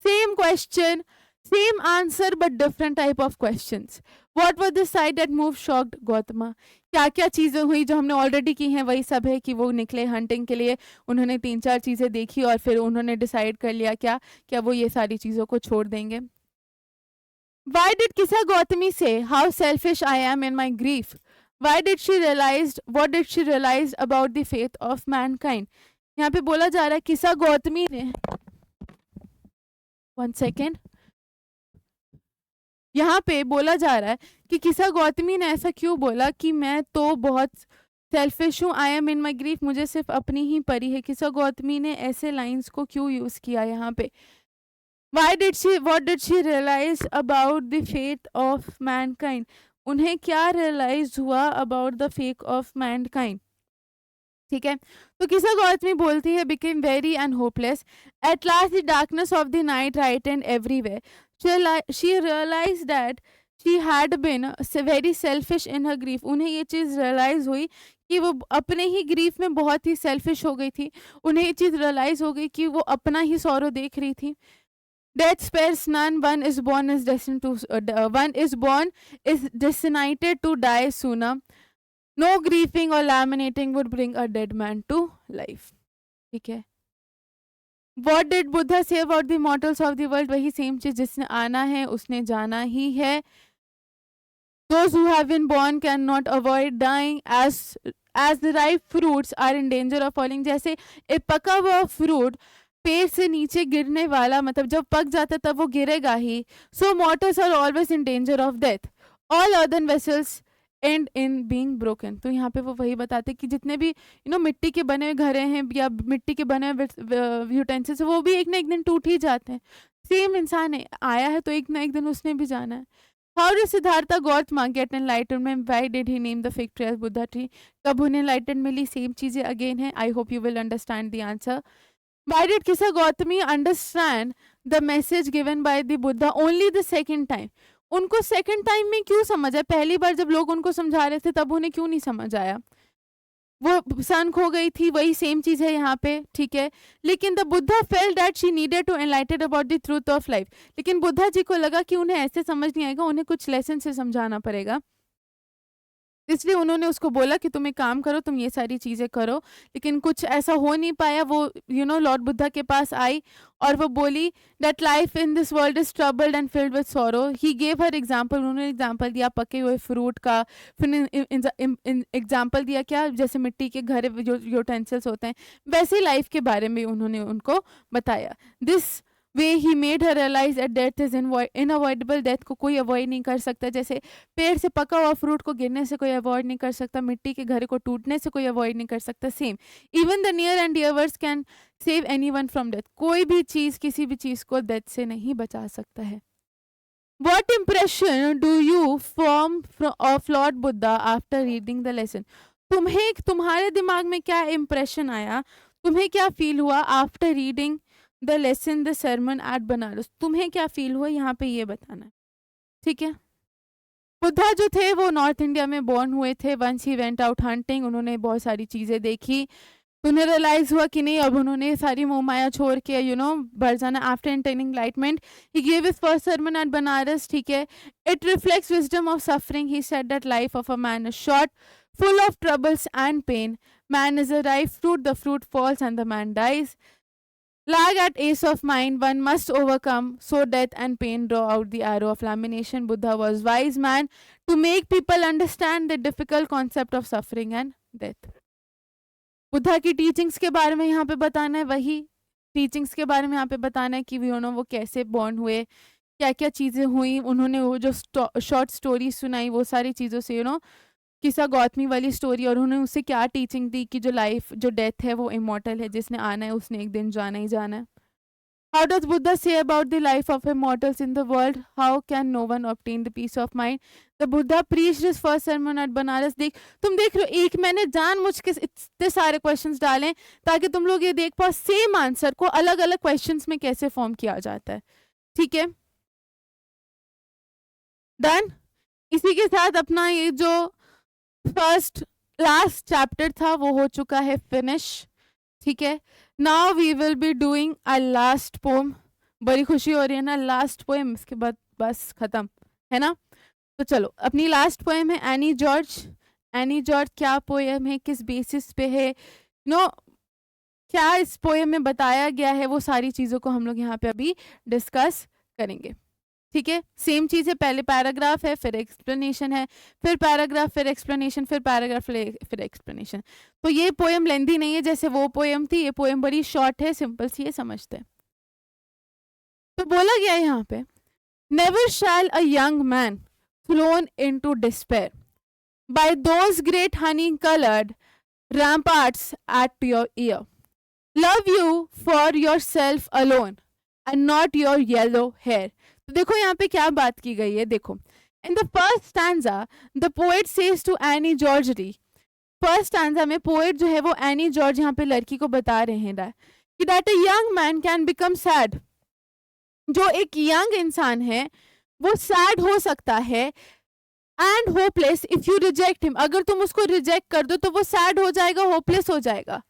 Same question, same answer, but different type of questions. What was the sight that moved, shocked Gautama? क्या क्या चीज़ें हुई जो हमने already की हैं वही सब है कि वो निकले हंटिंग के लिए. उन्होंने 3-4 चीज़ें देखी और फिर उन्होंने डिसाइड कर लिया क्या वो ये सारी चीज़ों को छोड़ देंगे. Why did Kisa Gautami say, how selfish I am in my grief? Why did she realize, what did she realize about the faith of mankind? यहाँ पे बोला जा रहा है किसा गौतमी ने, 1 सेकेंड, यहाँ पे बोला जा रहा है कि किसा गौतमी ने ऐसा क्यों बोला कि मैं तो बहुत सेल्फिश हूँ, I am in my grief, मुझे सिर्फ अपनी ही परी है. किसा गौतमी ने ऐसे लाइंस को क्यों यूज किया यहाँ पे? What did she realize about the fate of mankind? उन्हें क्या रियलाइज हुआ about the fate of mankind. ठीक है. तो किसा गौतमी बोलती है, became very and hopeless. At last the darkness of the night brightened everywhere. She realized that she had been very selfish in her grief. उन्हें ये चीज़ रियलाइज हुई कि वो अपने ही ग्रीफ में बहुत ही सेल्फिश हो गई थी. उन्हें ये चीज़ रियलाइज हो गई कि वो अपना ही सौरो देख रही थी. Death spares none. One is born is destined to die sooner. No grieving or lamenting would bring a dead man to life. ठीक है. What did Buddha say about the mortals of the world? वही same चीज, जिसने आना है उसने जाना ही है. Those who have been born cannot avoid dying as the ripe fruits are in danger of falling. जैसे एक पका हुआ फ्रूट पेड़ से नीचे गिरने वाला, मतलब जब पक जाता तब वो गिरेगा ही. So mortals are always in danger of death. All earthen vessels and in being broken. तो यहाँ पे वो वही बताते कि जितने भी मिट्टी के बने हुए घरे हैं या मिट्टी के बने हुए यूटेंसिल्स, वो भी एक ना एक दिन टूट ही जाते हैं. सेम इंसान है, आया है तो एक ना एक दिन उसने भी जाना है. How did Siddhartha Gautam get enlightenment? Why did he name the fig tree as Buddha tree? कब उन्हें एनलाइटन मिली? सेम चीजें अगेन है. I hope you will understand the answer. Why did Kisa Gautami understand the message given by the Buddha only the second time? उनको second time में क्यों समझ आया? पहली बार जब लोग उनको समझा रहे थे तब उन्हें क्यों नहीं समझ आया? वो सन खो गई थी, वही सेम चीज है यहाँ पे. ठीक है. लेकिन the Buddha felt that she needed to enlightened about the truth of life. लेकिन बुद्धा जी को लगा कि उन्हें ऐसे समझ नहीं आएगा, उन्हें कुछ लेसन से समझाना पड़ेगा. इसलिए उन्होंने उसको बोला कि तुम एक काम करो, तुम ये सारी चीज़ें करो, लेकिन कुछ ऐसा हो नहीं पाया। वो लॉर्ड बुद्धा के पास आई और वो बोली that life in this world is troubled and filled with sorrow. He gave her example, उन्होंने एग्जांपल दिया पके हुए फ्रूट का, फिर एग्जांपल दिया क्या, जैसे मिट्टी के घर जो यूटेंसिल्स होते हैं, वैसे लाइफ के बारे में उन्होंने उनको बताया। This way he made her realize that death is unavoidable, death को कोई अवॉइड नहीं कर सकता। जैसे पेड़ से पका हुआ फ्रूट को गिरने से कोई अवॉइड नहीं कर सकता, मिट्टी के घर को टूटने से कोई अवॉइड नहीं कर सकता, same even the near and dear words can save anyone from death. कोई भी चीज किसी भी चीज को डेथ से नहीं बचा सकता है। What impression do you form of Lord Buddha after reading the lesson? तुम्हें तुम्हारे दिमाग में क्या इम्प्रेशन आया, तुम्हें क्या फील हुआ after reading the lesson the sermon at Banaras? तुम्हें क्या फील हुआ यहाँ पे ये बताना है, ठीक है। बुद्धा जो थे वो नॉर्थ इंडिया में बॉर्न हुए थे। Once he went out hunting, उन्होंने बहुत सारी चीज़ें देखी, उन्हें रियलाइज हुआ कि नहीं, अब उन्होंने सारी मोह माया छोड़ के बढ़ जाना। After attaining enlightenment he give his first sermon at Banaras, ठीक है। It reflects wisdom of suffering. He said that life of a man is short, full of troubles and pain. Man is a ripe fruit, the fruit falls and the man dies. Lag at ace of mind, one must overcome, so death and pain draw out the arrow of lamination. Buddha was wise man to make people understand the difficult concept of suffering and death. Buddha की teachings के बारे में यहाँ पे बताना है, वही teachings के बारे में यहाँ पे बताना है कि वो कैसे बॉर्न हुए, क्या क्या चीज़ें हुई, उन्होंने वो जो शॉर्ट स्टोरी सुनाई, वो सारी चीज़ों से किसा गौतमी वाली स्टोरी, और उन्होंने उससे क्या टीचिंग दी कि जो डेथ है वो इमॉर्टल है, जिसने आना है उसने एक दिन जाना ही जाना है। How does Buddha say about the life of immortals in the world? How can no one obtain the peace of mind? The Buddha preached his first sermon at Banaras. तुम देख रहे हो, एक मैंने जानबूझ के इतने सारे क्वेश्चंस डाले ताकि तुम लोग ये देख पाओ सेम आंसर को अलग अलग क्वेश्चंस में कैसे फॉर्म किया जाता है, ठीक है। डन। इसी के साथ अपना ये जो फर्स्ट लास्ट चैप्टर था वो हो चुका है फिनिश, ठीक है। Now we will be doing a last poem. बड़ी खुशी हो रही है ना, लास्ट पोएम, इसके बाद बस खत्म है ना। तो चलो, अपनी लास्ट पोएम है एनी जॉर्ज। एनी जॉर्ज क्या पोएम है, किस बेसिस पे है, क्या इस पोएम में बताया गया है, वो सारी चीज़ों को हम लोग यहाँ पे अभी डिस्कस करेंगे, ठीक है। सेम चीज़ है, पहले पैराग्राफ है, फिर एक्सप्लेनेशन है, फिर पैराग्राफ, फिर एक्सप्लेनेशन, फिर पैराग्राफ, फिर एक्सप्लेनेशन। तो ये पोएम लेंदी नहीं है जैसे वो पोएम थी, ये पोएम बड़ी शॉर्ट है, सिंपल सी है, समझते हैं। तो बोला गया यहाँ पे, never shall a young man flown into despair by those great honey coloured ramparts at your ear. Love you for yourself alone and not your yellow hair. तो देखो यहाँ पे क्या बात की गई है, देखो। In the first stanza, the poet says to Annie Georgery, first stanza में पोएट जो है वो एनी जॉर्ज यहाँ पे लड़की को बता रहे हैं कि that a young man can become sad. जो एक यंग इंसान है वो सैड हो सकता है and hopeless if you reject him. अगर तुम उसको रिजेक्ट कर दो तो वो सैड हो जाएगा, होपलेस हो जाएगा।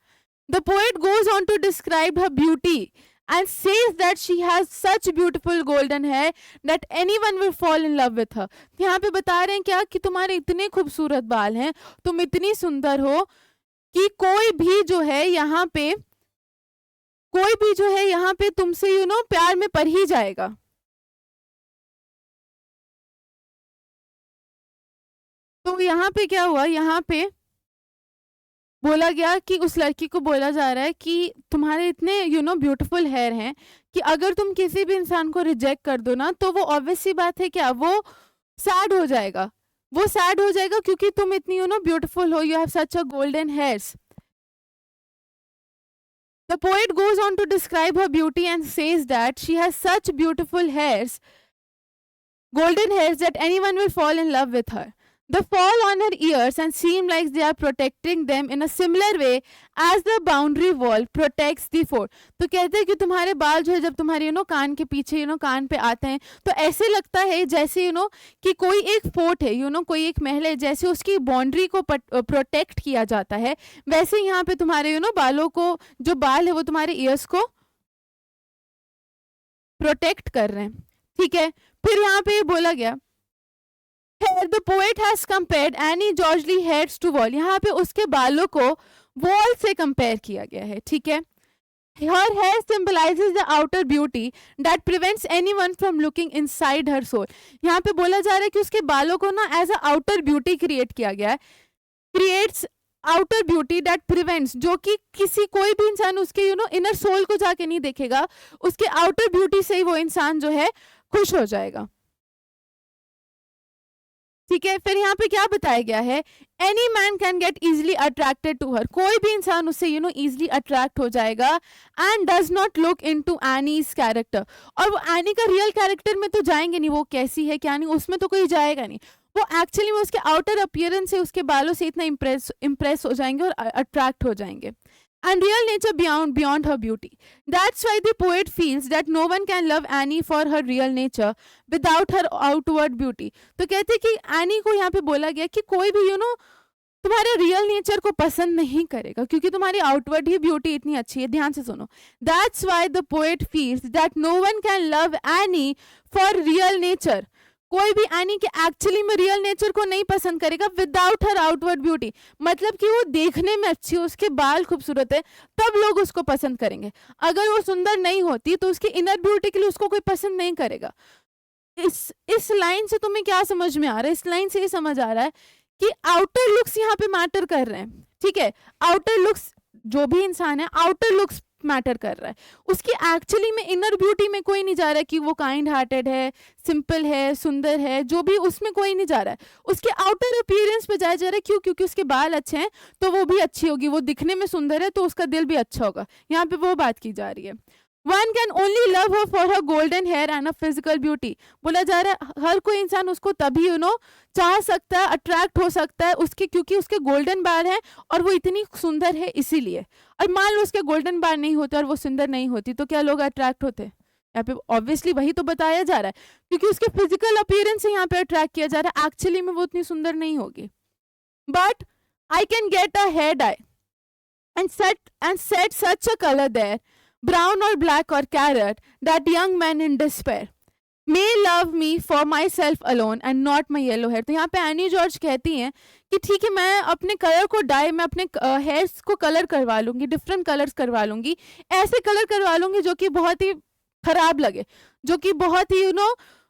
The poet goes on to describe her beauty and says that she has such beautiful golden hair that anyone will fall in love with her. यहाँ पे बता रहे हैं क्या कि तुम्हारे इतने खूबसूरत बाल हैं, तुम इतनी सुंदर हो कि कोई भी जो है यहाँ पे तुमसे प्यार में पड़ ही जाएगा। तो यहाँ पे क्या हुआ, यहाँ पे बोला गया कि उस लड़की को बोला जा रहा है कि तुम्हारे इतने ब्यूटीफुल हेयर हैं कि अगर तुम किसी भी इंसान को रिजेक्ट कर दो ना तो वो ऑब्वियस सी बात है क्या, वो सैड हो जाएगा। वो सैड हो जाएगा क्योंकि तुम इतनी ब्यूटीफुल हो, you have such a golden hairs. The poet goes on to describe her beauty and says that she has such beautiful hairs, golden hairs, that anyone will fall in love with her. They fall on her ears and seem like they are protecting them in a similar way as the boundary wall protects the fort. तो कहते हैं कि तुम्हारे बाल जो है जब तुम्हारे कान के पीछे कान पे आते हैं तो ऐसे लगता है जैसे कि कोई एक फोर्ट है, कोई एक महल है, जैसे उसकी बाउंड्री को प्रोटेक्ट किया जाता है, वैसे यहाँ पे तुम्हारे बालों को, जो बाल है वो तुम्हारे ईयर्स को प्रोटेक्ट कर रहे हैं, ठीक है। फिर यहाँ पे बोला गया Here the poet has compared Annie Georgely hairs to wall. यहाँ पे उसके बालों को वॉल से कंपेयर किया गया है, ठीक है. Her hair symbolizes the outer beauty that prevents anyone from looking inside her soul. यहाँ पे बोला जा रहा है कि उसके बालों को ना as a outer beauty create किया गया है. Creates outer beauty that prevents, जो कि किसी कोई भी इंसान उसके इनर सोल को जाके नहीं देखेगा, उसके आउटर ब्यूटी से ही वो इंसान जो है खुश हो जाएगा. ठीक है. फिर यहाँ पे क्या बताया गया है, any man can get easily attracted to her. कोई भी इंसान उससे इजिली अट्रैक्ट हो जाएगा. And does not look into Annie's character. और वो एनी का रियल कैरेक्टर में तो जाएंगे नहीं, वो कैसी है क्या नहीं उसमें तो कोई जाएगा नहीं. वो एक्चुअली में उसके आउटर अपीयरेंस से, उसके बालों से इतना इम्प्रेस हो जाएंगे और अट्रैक्ट हो जाएंगे. And real nature beyond her beauty. That's why the poet feels that no one can love Annie for her real nature without her outward beauty. तो कहते कि एनी को यहाँ पे बोला गया कि कोई भी तुम्हारे रियल नेचर को पसंद नहीं करेगा क्योंकि तुम्हारी आउटवर्ड ही ब्यूटी इतनी अच्छी है. ध्यान से सुनो. That's why the poet feels that no one can love Annie for real nature. कोई भी एनी के एक्चुअली में रियल नेचर को नहीं पसंद करेगा विदाउट हर आउटवर्ड ब्यूटी. मतलब कि वो देखने में अच्छी है, उसके बाल खूबसूरत है, तब लोग उसको पसंद करेंगे. अगर वो सुंदर नहीं होती तो उसकी इनर ब्यूटी के लिए उसको कोई पसंद नहीं करेगा. इस लाइन से तुम्हें क्या समझ में आ रहा है? इस लाइन से ये समझ आ रहा है कि आउटर लुक्स यहाँ पे मैटर कर रहे हैं. ठीक है, आउटर लुक्स, जो भी इंसान है आउटर लुक्स मैटर कर रहा है. उसकी एक्चुअली में इनर ब्यूटी में कोई नहीं जा रहा है कि वो काइंड हार्टेड है, सिंपल है, सुंदर है, जो भी उसमें कोई नहीं जा रहा है. उसके आउटर अपीयरेंस पे जाया जा रहा है. क्यों? क्योंकि उसके बाल अच्छे हैं तो वो भी अच्छी होगी, वो दिखने में सुंदर है तो उसका दिल भी अच्छा होगा. यहाँ पे वो बात की जा रही है. One can only love her for her golden hair and a physical beauty. बोला जा रहा है हर कोई इंसान उसको तभी चाह सकता है, अट्रैक्ट हो सकता है उसके, क्योंकि उसके गोल्डन बाल हैं और वो इतनी सुंदर है इसीलिए. और मान लो उसके गोल्डन बाल नहीं होते और वो सुंदर नहीं होती तो क्या लोग अट्रैक्ट होते? यहाँ पे ऑब्वियसली वही तो बताया जा रहा है, क्योंकि उसके फिजिकल अपीयरेंस से यहाँ पे अट्रैक्ट किया जा रहा है. एक्चुअली में वो उतनी सुंदर नहीं होगी. But I can get a hair dye and set such a color there, brown or black or carrot, that young man in despair may love me for myself alone and not my yellow hair. तो यहाँ पे any George कहती हैं कि ठीक है, मैं अपने कलर को डाई, मैं अपने हेयर्स को कलर करवा लूंगी, डिफरेंट कलर्स करवा लूंगी, ऐसे कलर करवा लूंगी जो कि बहुत ही खराब लगे, जो कि बहुत ही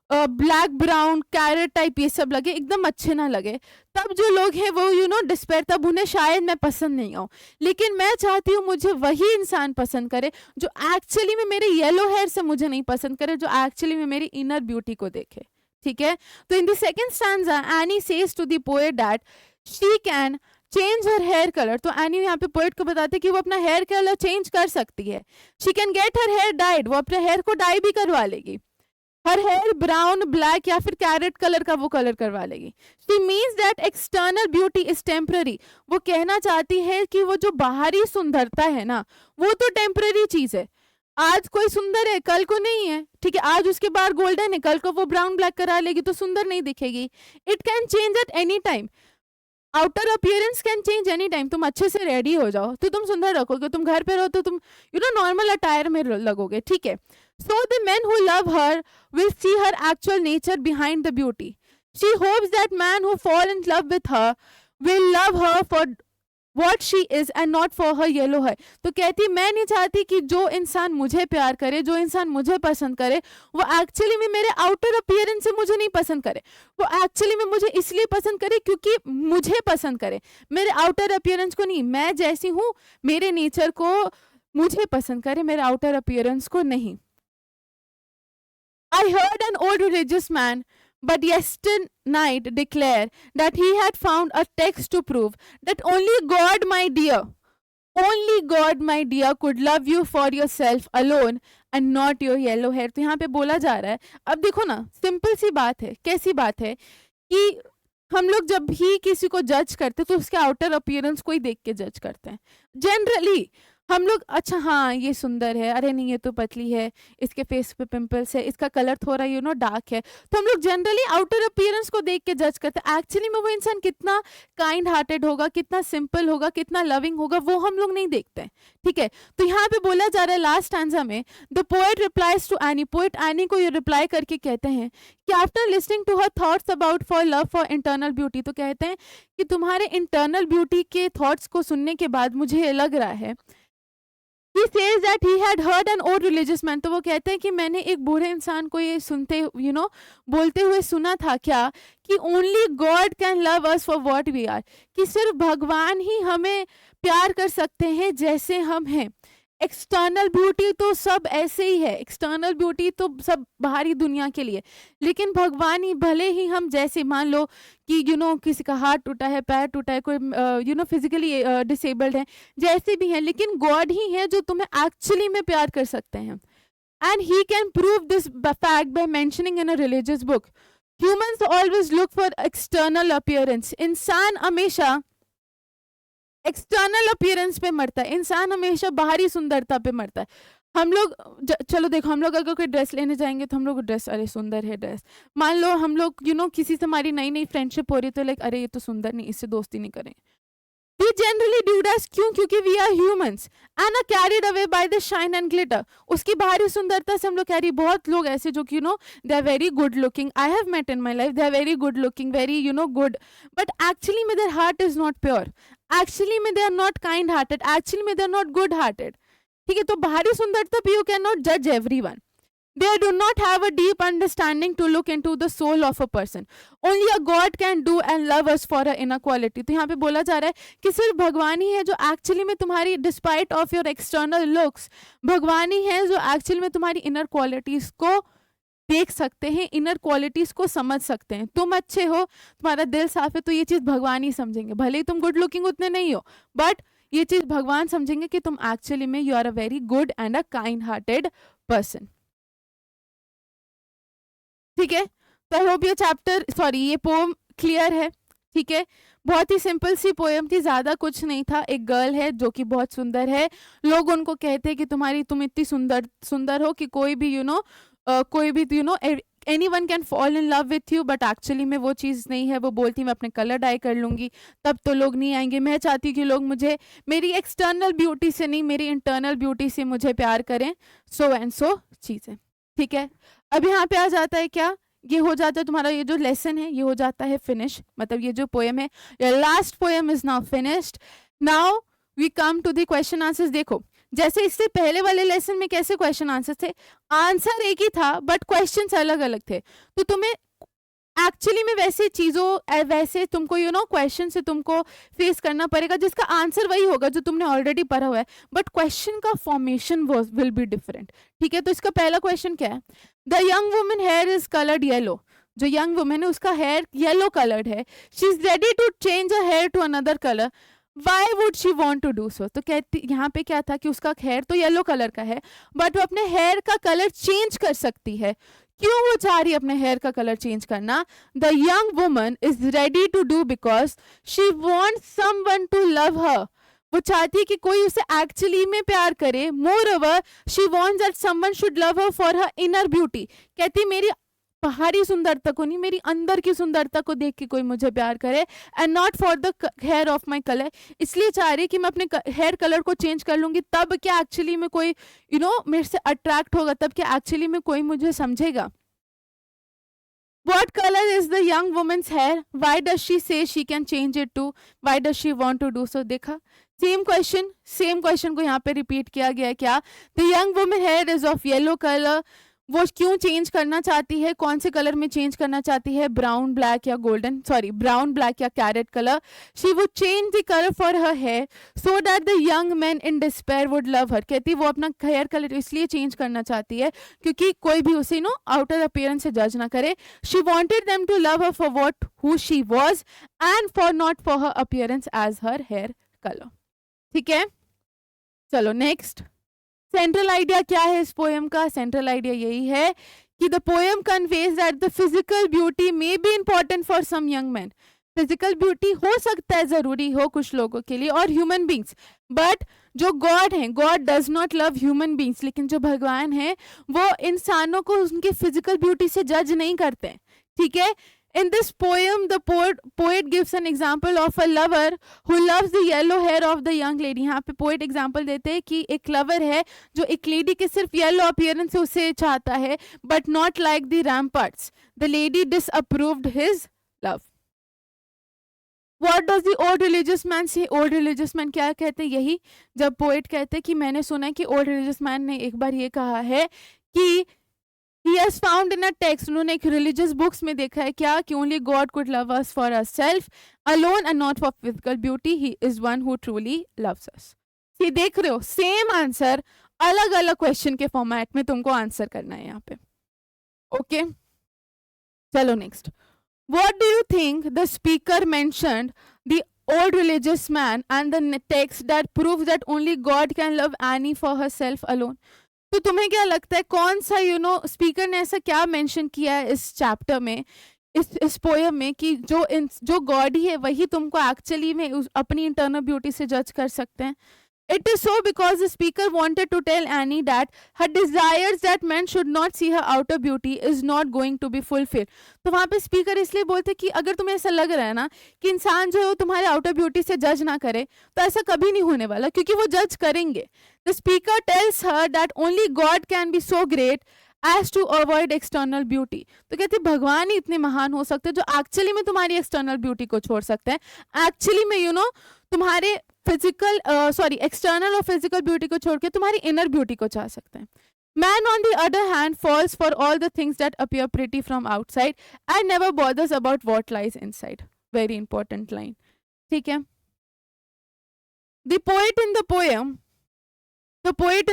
ब्लैक ब्राउन कैरेट टाइप ये सब लगे, एकदम अच्छे ना लगे. तब जो लोग हैं वो डिस्पेयर, तब उन्हें शायद मैं पसंद नहीं आऊँ. लेकिन मैं चाहती हूँ मुझे वही इंसान पसंद करे जो एक्चुअली में मेरे येलो हेयर से मुझे नहीं पसंद करे, जो एक्चुअली में मेरी इनर ब्यूटी को देखे. ठीक है. तो in the second stanza Annie says to the poet that she can change her hair colour. तो एनी यहाँ पे पोएट को बताते कि वो अपना हेयर कलर चेंज कर सकती है. She can get her hair dyed, वो अपने हेयर को डाई भी करवा लेगी. हर हेयर ब्राउन, ब्लैक या फिर कैरेट कलर का वो कलर करवा लेगी. She means that external beauty is temporary. वो कहना चाहती है कि वो जो बाहरी सुंदरता है ना, वो तो टेम्पररी चीज है. आज कोई सुंदर है, कल को नहीं है. ठीक है, आज उसके बाल गोल्डन है, कल को वो ब्राउन ब्लैक करा लेगी तो सुंदर नहीं दिखेगी. It can change at any time. Outer appearance can change any time. तुम अच्छे से रेडी हो जाओ तो तुम सुंदर रखोगे, तुम घर पे रहो तो तुम नॉर्मल अटायर में लगोगे. ठीक है. So the men who love her will see her actual nature behind the beauty. She hopes that man who fall in love with her will love her for what she is and not for her yellow hair. तो कहती मैं नहीं चाहती कि जो इंसान मुझे प्यार करे, जो इंसान मुझे पसंद करे, वो एक्चुअली में मेरे आउटर अपीयरेंस से मुझे नहीं पसंद करे. वो एक्चुअली में मुझे इसलिए पसंद करे क्योंकि मुझे पसंद करे, मेरे आउटर अपीयरेंस को नहीं. मैं जैसी हूँ, मेरे नेचर को मुझे पसंद करे, मेरे आउटर अपीयरेंस को नहीं. I heard an old religious man but yesterday night declare that he had found a text to prove that only God, my dear, could love you for yourself alone and not your yellow hair. तो यहाँ पे बोला जा रहा है, अब देखो ना, सिंपल सी बात है. कैसी बात है कि हम लोग जब भी किसी को जज करते तो उसके आउटर अपीयरेंस को ही देख के जज करते हैं. जनरली हम लोग अच्छा हाँ ये सुंदर है, अरे नहीं ये तो पतली है, इसके फेस पे पिंपल्स है, इसका कलर थोड़ा डार्क है, तो हम लोग जनरली आउटर अपीयरेंस को देख के जज करते हैं। एक्चुअली में वो इंसान कितना काइंड हार्टेड होगा, कितना सिंपल होगा, कितना लविंग होगा, वो हम लोग नहीं देखते हैं। ठीक है, तो यहाँ पे बोला जा रहा है लास्ट स्टैंजा में, the poet replies to Annie, poet Annie को ये रिप्लाई करके कहते हैं कि after listening to her thoughts about for love for internal beauty, तो कहते हैं कि तुम्हारे इंटरनल ब्यूटी के थॉट्स को सुनने के बाद मुझे ये लग रहा है, he says that he had heard an old religious man, तो वो कहते हैं कि मैंने एक बूढ़े इंसान को ये सुनते बोलते हुए सुना था क्या, कि only God can love us for what we are, कि सिर्फ भगवान ही हमें प्यार कर सकते हैं जैसे हम हैं। एक्सटर्नल ब्यूटी तो सब ऐसे ही है, एक्सटर्नल ब्यूटी तो सब बाहरी दुनिया के लिए, लेकिन भगवान ही भले ही हम जैसे मान लो कि किसी का हाथ टूटा है, पैर टूटा है, कोई फिजिकली डिसेबल्ड है, जैसे भी है, लेकिन गॉड ही है जो तुम्हें एक्चुअली में प्यार कर सकते हैं। And he can prove this fact bye mentioning in a religious book, humans always look for external appearance, इंसान हमेशा एक्सटर्नल अपीयरेंस पे मरता है, इंसान हमेशा बाहरी सुंदरता पे मरता है। हम लोग चलो देखो, हम लोग अगर कोई ड्रेस लेने जाएंगे तो हम लोग ड्रेस, अरे सुंदर है ड्रेस, मान लो हम लोग किसी से हमारी नई नई फ्रेंडशिप हो रही, तो लाइक अरे ये तो सुंदर नहीं, इससे दोस्ती नहीं करें। We generally do that, क्यों? क्योंकि we are humans and are carried away by the shine and glitter, उसकी बाहरी सुंदरता से हम लोग कैरी। बहुत लोग ऐसे जो कि they are very good looking, I have met in my life, they are very good looking, very good, but actually में their heart is not pure, actually में they are not kind hearted, actually में they are not good hearted। ठीक है, तो बाहरी सुंदरता पे you cannot judge everyone, they do not have a deep understanding to look into the soul of a person, only a God can do and love us for a inner quality। तो यहाँ पे बोला जा रहा है कि सिर्फ भगवान ही है जो एक्चुअली में तुम्हारी despite of your external looks, भगवान ही है जो एक्चुअली में तुम्हारी इनर क्वालिटीज को देख सकते हैं, इनर क्वालिटीज को समझ सकते हैं। तुम अच्छे हो, तुम्हारा दिल साफ है, तो ये चीज भगवान ही समझेंगे, भले ही तुम गुड लुकिंग उतने नहीं हो, बट ये चीज भगवान समझेंगे कि तुम एक्चुअली में you are a very good and a kind hearted person. ठीक है, तो आई होप ये चैप्टर ये पोएम क्लियर है। ठीक है, बहुत ही सिंपल सी पोएम थी, ज्यादा कुछ नहीं था। एक गर्ल है जो कि बहुत सुंदर है, लोग उनको कहते हैं कि तुम इतनी सुंदर हो कि कोई भी any one can fall in love with you, but actually में वो चीज़ नहीं है। वो बोलती मैं अपने कलर डाई कर लूंगी तब तो लोग नहीं आएंगे, मैं चाहती हूँ कि लोग मुझे मेरी एक्सटर्नल ब्यूटी से नहीं, मेरी इंटरनल ब्यूटी से मुझे प्यार करें, सो एंड सो चीज़ें। ठीक है, अब यहाँ पे आ जाता है क्या, ये हो जाता है तुम्हारा ये जो लेसन है ये हो जाता है फिनिश, मतलब ये जो पोएम है, your last poem is now finished. Now we come to the question answers. देखो जैसे इससे पहले वाले लेसन में कैसे क्वेश्चन आंसर थे, आंसर एक ही था बट क्वेश्चंस अलग अलग थे, तो तुम्हें एक्चुअली में वैसे चीज़ों वैसे तुमको क्वेश्चन से तुमको फेस करना पड़ेगा जिसका आंसर वही होगा जो तुमने ऑलरेडी पढ़ा हुआ है, बट क्वेश्चन का फॉर्मेशन विल बी डिफरेंट। ठीक है, तो इसका पहला क्वेश्चन क्या है, the young woman hair is coloured yellow, जो यंग वुमन है उसका हेयर येलो कलर्ड है, she is ready to change a hair to another colour, why would she want to do so. तो कहती यहाँ पे क्या था कि उसका हेयर तो येलो कलर का है बट वो अपने हेयर का कलर चेंज कर सकती है, क्यों वो चाह रही है अपने हेयर का कलर चेंज करना, the young woman is ready to do because she want someone to love her, वो चाहती है कि कोई उसे एक्चुअली में प्यार करे, more over she wants that someone should love her for her inner beauty, कहती मेरी बाहरी सुंदरता को नहीं, मेरी अंदर की सुंदरता को देख के कोई मुझे प्यार करे, and not for the hair of my colour, इसलिए चाह रही कि मैं अपने हेयर कलर को चेंज कर लूंगी तब क्या एक्चुअली में कोई मेरे से अट्रैक्ट होगा, तब क्या एक्चुअली में कोई मुझे समझेगा। What color is the young woman's hair? Why does she say she can change it to? Why does she want to do so? देखा, सेम क्वेश्चन को यहाँ पे रिपीट किया गया है। क्या, the young woman hair is of yellow color, वो क्यों चेंज करना चाहती है, कौन से कलर में चेंज करना चाहती है, ब्राउन ब्लैक या गोल्डन, ब्राउन ब्लैक या carrot colour, she would change the colour for her hair so that the young man in despair would love her, कहती वो अपना हेयर कलर इसलिए चेंज करना चाहती है क्योंकि कोई भी उसे आउटर अपीयरेंस से जज ना करे, she wanted them to love her for what who she was and for not for her appearance as her hair colour. ठीक है, चलो नेक्स्ट, सेंट्रल आइडिया क्या है इस पोएम का, सेंट्रल आइडिया यही है कि the poem conveys that the physical beauty may be important for some young man, physical beauty हो सकता है ज़रूरी हो कुछ लोगों के लिए और ह्यूमन बींग्स, बट जो गॉड हैं, God does not love human beings, लेकिन जो भगवान है वो इंसानों को उनकी फिजिकल ब्यूटी से जज नहीं करते, ठीक है। In this poem, the poet gives an example of a lover who loves the yellow hair of the young lady. यहाँ पे poet example देते हैं कि एक lover है जो एक lady के सिर्फ yellow appearance से उसे चाहता है, but not like the ramparts. The lady disapproved his love. What does the old religious man say? Old religious man क्या कहते हैं? यही जब poet कहते हैं कि मैंने सुना है कि old religious man ने एक बार ये कहा है कि he has found in a text, उन्होंने एक religious books में देखा है क्या कि only God could love us for ourselves alone and not for physical beauty. He is one who truly loves us. ये देख रहे हो, सेम आंसर अलग अलग क्वेश्चन के फॉर्मेट में तुमको आंसर करना है यहाँ पे, ओके। चलो next, what do you think the speaker mentioned the old religious man and the text that proves that only God can love Annie for herself alone? तो तुम्हें क्या लगता है कौन सा स्पीकर ने ऐसा क्या मेंशन किया है इस चैप्टर में, इस पोएम में कि जो गॉड ही है वही तुमको एक्चुअली में अपनी इंटरनल ब्यूटी से जज कर सकते हैं? It is so because the speaker wanted to tell Annie that her desires that men should not see her outer beauty is not going to be fulfilled. तो वहाँ पे स्पीकर इसलिए बोलते कि अगर तुम्हें ऐसा लग रहा है ना कि इंसान जो है वो तुम्हारे आउटर ब्यूटी से जज ना करे, तो ऐसा कभी नहीं होने वाला, क्योंकि वो जज करेंगे. The speaker tells her that only God can be so great as to avoid external beauty. तो कहते भगवान ही इतने महान हो सकते हैं जो एक्चुअली में तुम्हारी एक्सटर्नल ब्यूटी को छोड़ सकते हैं, एक्चुअली में तुम्हारे फिजिकल एक्सटर्नल और फिजिकल ब्यूटी को छोड़ के तुम्हारी इनर ब्यूटी को चाह सकते हैं. Man on the other hand falls for all the things that appear pretty from outside and never bothers about what lies inside. Very important line. ठीक है. The poet in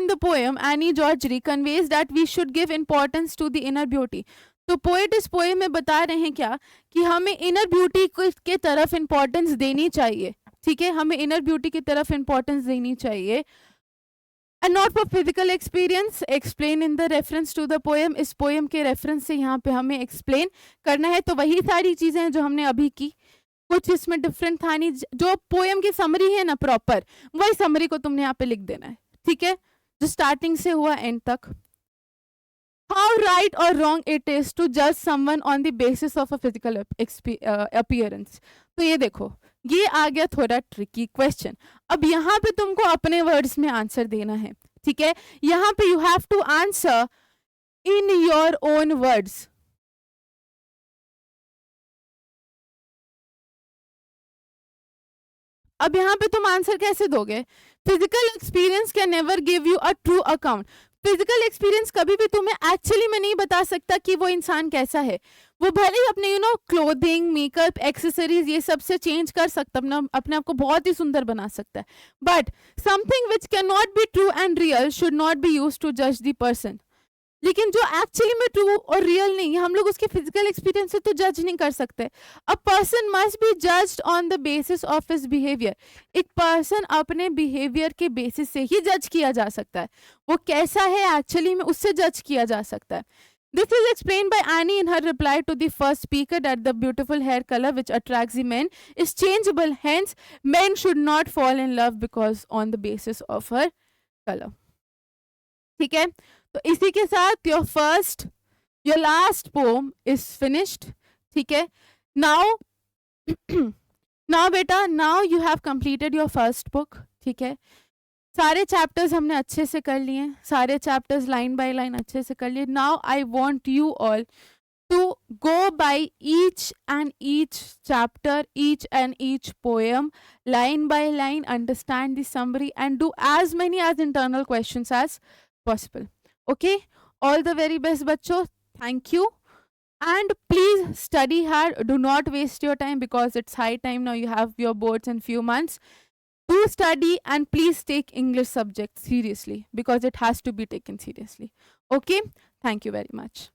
the poem Annie Georgery conveys that we should give importance to the inner beauty. तो poet इस poem में बता रहे हैं क्या कि हमें इनर ब्यूटी के तरफ इंपॉर्टेंस देनी चाहिए, ठीक है, हमें इनर ब्यूटी की तरफ इंपॉर्टेंस देनी चाहिए, and not for physical experience. Explain in the reference to the poem. इस पोएम के रेफरेंस से यहाँ पे हमें एक्सप्लेन करना है. तो वही सारी चीजें हैं जो हमने अभी की, कुछ इसमें डिफरेंट था नहीं. जो पोएम की समरी है ना प्रॉपर, वही समरी को तुमने यहाँ पे लिख देना है, ठीक है, जो स्टार्टिंग से हुआ एंड तक. How right or wrong it is to judge someone on the basis of a physical appearance. तो ये देखो, ये आ गया थोड़ा ट्रिकी क्वेश्चन. अब यहाँ पे तुमको अपने वर्ड्स में आंसर देना है, ठीक है. यहाँ पे you have to answer in your own words. अब यहाँ पे तुम आंसर कैसे दोगे? Physical experience can never give you a true account. Physical experience कभी भी तुम्हें एक्चुअली में नहीं बता सकता कि वो इंसान कैसा है. वो भले ही अपने क्लोथिंग, मेकअप, एक्सेसरीज ये सब से चेंज कर सकता है, अपने आप को बहुत ही सुंदर बना सकता है, but something which can not be true and real should not be used to जज द पर्सन. लेकिन जो एक्चुअली में ट्रू और रियल नहीं है, हम लोग उसके फिजिकल एक्सपीरियंस से तो जज नहीं कर सकते. A person must be judged on the basis of his behaviour. एक पर्सन अपने बिहेवियर के बेसिस से ही जज किया जा सकता है, वो कैसा है एक्चुअली में उससे जज किया जा सकता है. This is explained by Annie in her reply to the first speaker that the beautiful hair color which attracts the men is changeable. Hence, men should not fall in love because on the basis of her color. ठीक है, तो इसी के साथ your last poem is finished. ठीक है, now बेटा, now you have completed your first book. ठीक है, सारे चैप्टर्स हमने अच्छे से कर लिए, सारे चैप्टर्स लाइन बाय लाइन अच्छे से कर लिए. Now I want you all to go by each and each chapter, each and each poem, line by line, understand the summary and do as many as internal questions as possible. Okay, all the very best bachcho. Thank you, and please study hard. Do not waste your time because it's high time now. You have your boards in few months. Do study and please take English subject seriously because it has to be taken seriously. Okay, thank you very much.